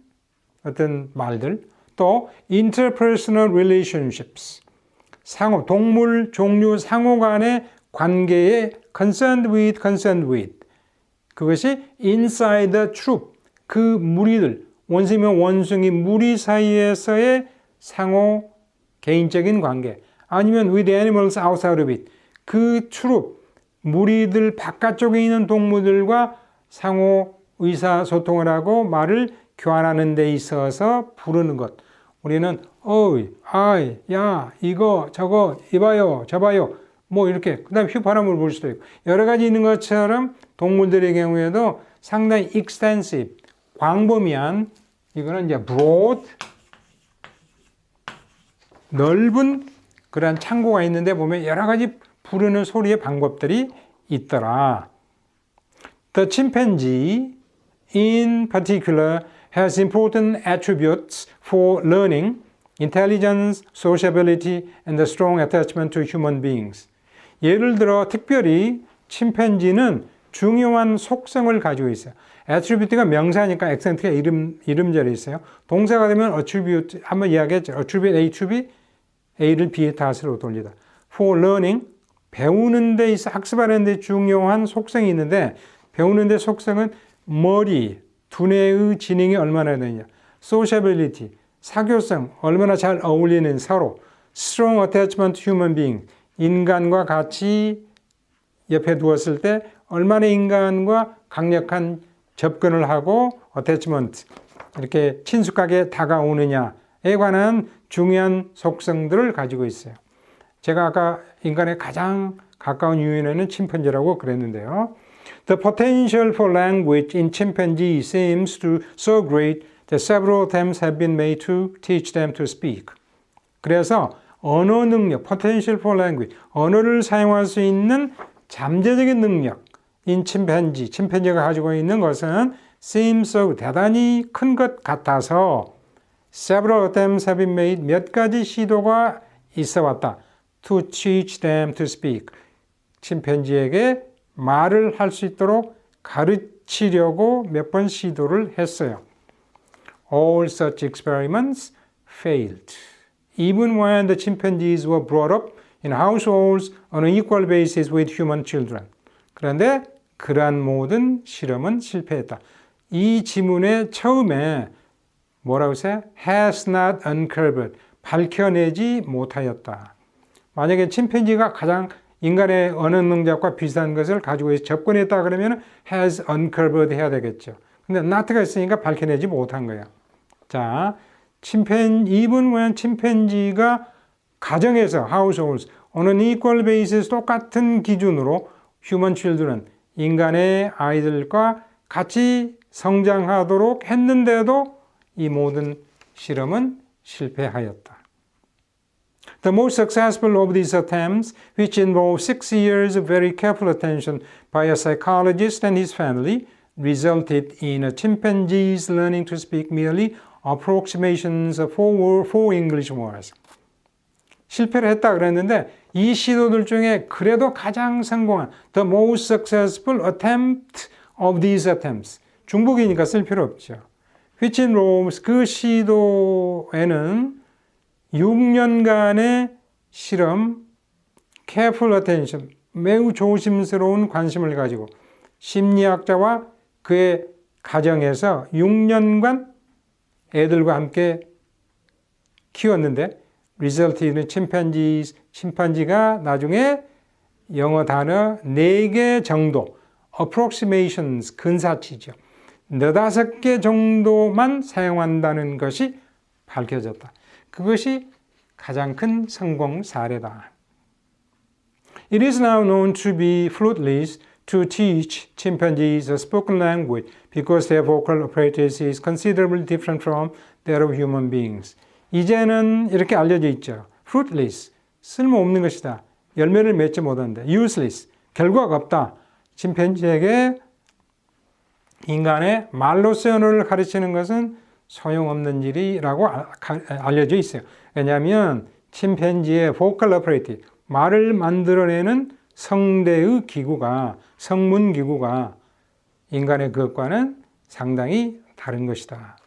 어떤 말들 또 interpersonal relationships 동물 종류 상호 간의 관계에 concerned with 그것이 inside the troop 그 무리들 원숭이면 원숭이 무리 사이에서의 상호 개인적인 관계 아니면 with animals outside of it 그 트룹 무리들 바깥쪽에 있는 동물들과 상호 의사소통을 하고 말을 교환하는 데 있어서 부르는 것 우리는 어이, 아이, 야, 이거, 저거, 이봐요, 저봐요 뭐 이렇게 그 다음에 휘파람을 불 수도 있고 여러 가지 있는 것처럼 동물들의 경우에도 상당히 extensive 광범위한 이거는 이제 broad 넓은 그런 창고가 있는데 보면 여러 가지 부르는 소리의 방법들이 있더라. The chimpanzee in particular has important attributes for learning, intelligence, sociability, and a strong attachment to human beings. 예를 들어 특별히 침팬지는 중요한 속성을 가지고 있어요. attribute가 명사니까 accen트가 이름절에 있어요. 동사가 되면 attribute 한번 이야기했죠. attribute A to B, A를 B의 탓으로 돌리다. for learning, 배우는 데 있어 학습하는 데 중요한 속성이 있는데 배우는 데 속성은 머리, 두뇌의 지능이 얼마나 되느냐. sociability, 사교성, 얼마나 잘 어울리는 서로. strong attachment to human being, 인간과 같이 옆에 두었을 때 얼마나 인간과 강력한 접근을 하고 attachment, 이렇게 친숙하게 다가오느냐에 관한 중요한 속성들을 가지고 있어요. 제가 아까 인간의 가장 가까운 유인원은 침팬지라고 그랬는데요. The potential for language in chimpanzee seems to so great that several attempts have been made to teach them to speak. 그래서 언어 능력, potential for language, 언어를 사용할 수 있는 잠재적인 능력, 인 침팬지가 가지고 있는 것은 seems so 대단히 큰 것 같아서 several attempts have been made, 몇 가지 시도가 있어 왔다. To teach them to speak. 침팬지에게 말을 할 수 있도록 가르치려고 몇 번 시도를 했어요. All such experiments failed. Even when the chimpanzees were brought up in households on an equal basis with human children. 그런데 그러한 모든 실험은 실패했다. 이 지문의 처음에 뭐라고 했어요? Has not uncovered. 밝혀내지 못하였다. 만약에 침팬지가 가장 인간의 언어 능력과 비슷한 것을 가지고 접근했다 그러면 has uncovered 해야 되겠죠. 근데 not가 있으니까 밝혀내지 못한 거예요. 자, even when 침팬지가 가정에서 households on an equal basis 똑같은 기준으로 human children 인간의 아이들과 같이 성장하도록 했는데도 이 모든 실험은 실패하였다. The most successful of these attempts, which involved 6 years of very careful attention by a psychologist and his family, resulted in a chimpanzee's learning to speak merely approximations of 4 English words. 실패를 했다 그랬는데 이 시도들 중에 그래도 가장 성공한 the most successful attempt of these attempts. 중복이니까 쓸 필요 없죠. which involves 그 시도에는 6년간의 실험, careful attention, 매우 조심스러운 관심을 가지고 심리학자와 그의 가정에서 6년간 애들과 함께 키웠는데 result는 침팬지가 나중에 영어 단어 4개 정도 approximations 근사치죠. 4-5개 정도만 사용한다는 것이 밝혀졌다. 그것이 가장 큰 성공 사례다. It is now known to be fruitless to teach chimpanzees a spoken language because their vocal apparatus is considerably different from that of human beings. 이제는 이렇게 알려져 있죠. fruitless, 쓸모없는 것이다. 열매를 맺지 못한다. useless, 결과가 없다. 침팬지에게 인간의 말로써 언어를 가르치는 것은 소용없는 일이라고 알려져 있어요. 왜냐하면 침팬지의 vocal apparatus, 말을 만들어내는 성대의 기구가, 성문 기구가 인간의 그것과는 상당히 다른 것이다.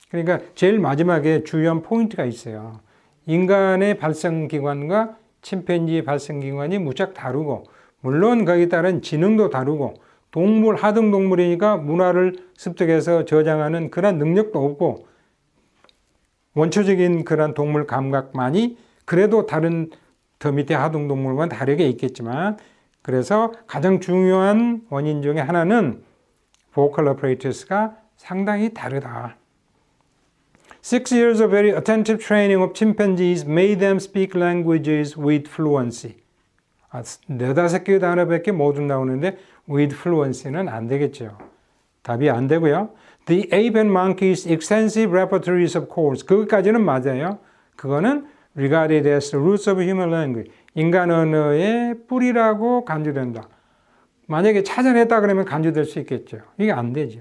그러니까 제일 마지막에 중요한 포인트가 있어요. 인간의 발성기관과 침팬지의 발성기관이 무척 다르고, 물론 거기에 따른 지능도 다르고, 동물, 하등동물이니까 문화를 습득해서 저장하는 그런 능력도 없고, 원초적인 그런 동물 감각만이 그래도 다른 더 밑에 하등동물과는 다르게 있겠지만, 그래서 가장 중요한 원인 중에 하나는 vocal apparatus가 상당히 다르다. 6 years of very attentive training of chimpanzees made them speak languages with fluency. 4-5개 단어밖에 못 나오는데 with fluency는 안 되겠죠. 답이 안 되고요. The ape and monkey's extensive repertories of codes. 그것까지는 맞아요. 그거는 regarded as the roots of human language. 인간 언어의 뿌리라고 간주된다. 만약에 찾아냈다 그러면 간주될 수 있겠죠. 이게 안 되죠.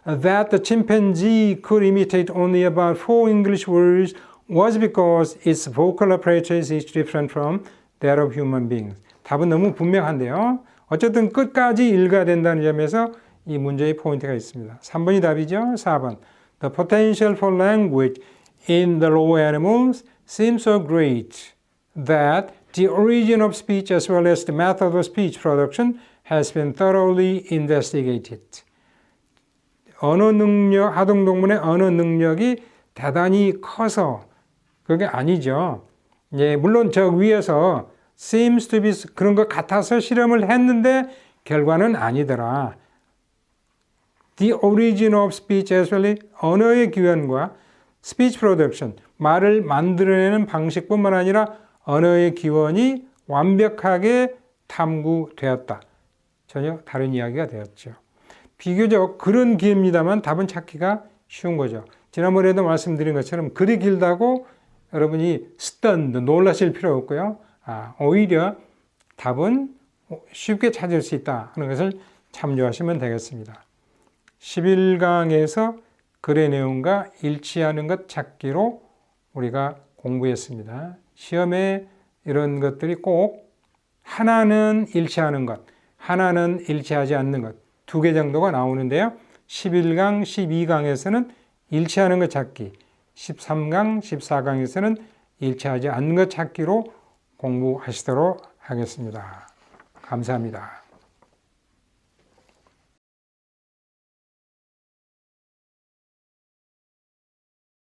That the chimpanzee could imitate only about 4 English words was because its vocal apparatus is different from that of human beings. 답은 너무 분명한데요. 어쨌든 끝까지 읽어야 된다는 점에서 이 문제의 포인트가 있습니다. 3번이 답이죠. 4번. The potential for language in the lower animals seems so great that the origin of speech as well as the method of speech production has been thoroughly investigated. 언어 능력, 하등동물의 언어 능력이 대단히 커서 그게 아니죠. 예, 물론 저 위에서 seems to be 그런 것 같아서 실험을 했는데 결과는 아니더라. The origin of speech as well as 언어의 기원과 speech production, 말을 만들어내는 방식뿐만 아니라 언어의 기원이 완벽하게 탐구되었다. 전혀 다른 이야기가 되었죠. 비교적 그런 기회입니다만 답은 찾기가 쉬운 거죠. 지난번에도 말씀드린 것처럼 글이 길다고 여러분이 stunned, 놀라실 필요 없고요. 오히려 답은 쉽게 찾을 수 있다 하는 것을 참조하시면 되겠습니다. 11강에서 글의 내용과 일치하는 것 찾기로 우리가 공부했습니다. 시험에 이런 것들이 꼭 하나는 일치하는 것, 하나는 일치하지 않는 것, 2개 정도가 나오는데요. 11강, 12강에서는 일치하는 것 찾기, 13강, 14강에서는 일치하지 않는 것 찾기로 공부하시도록 하겠습니다. 감사합니다.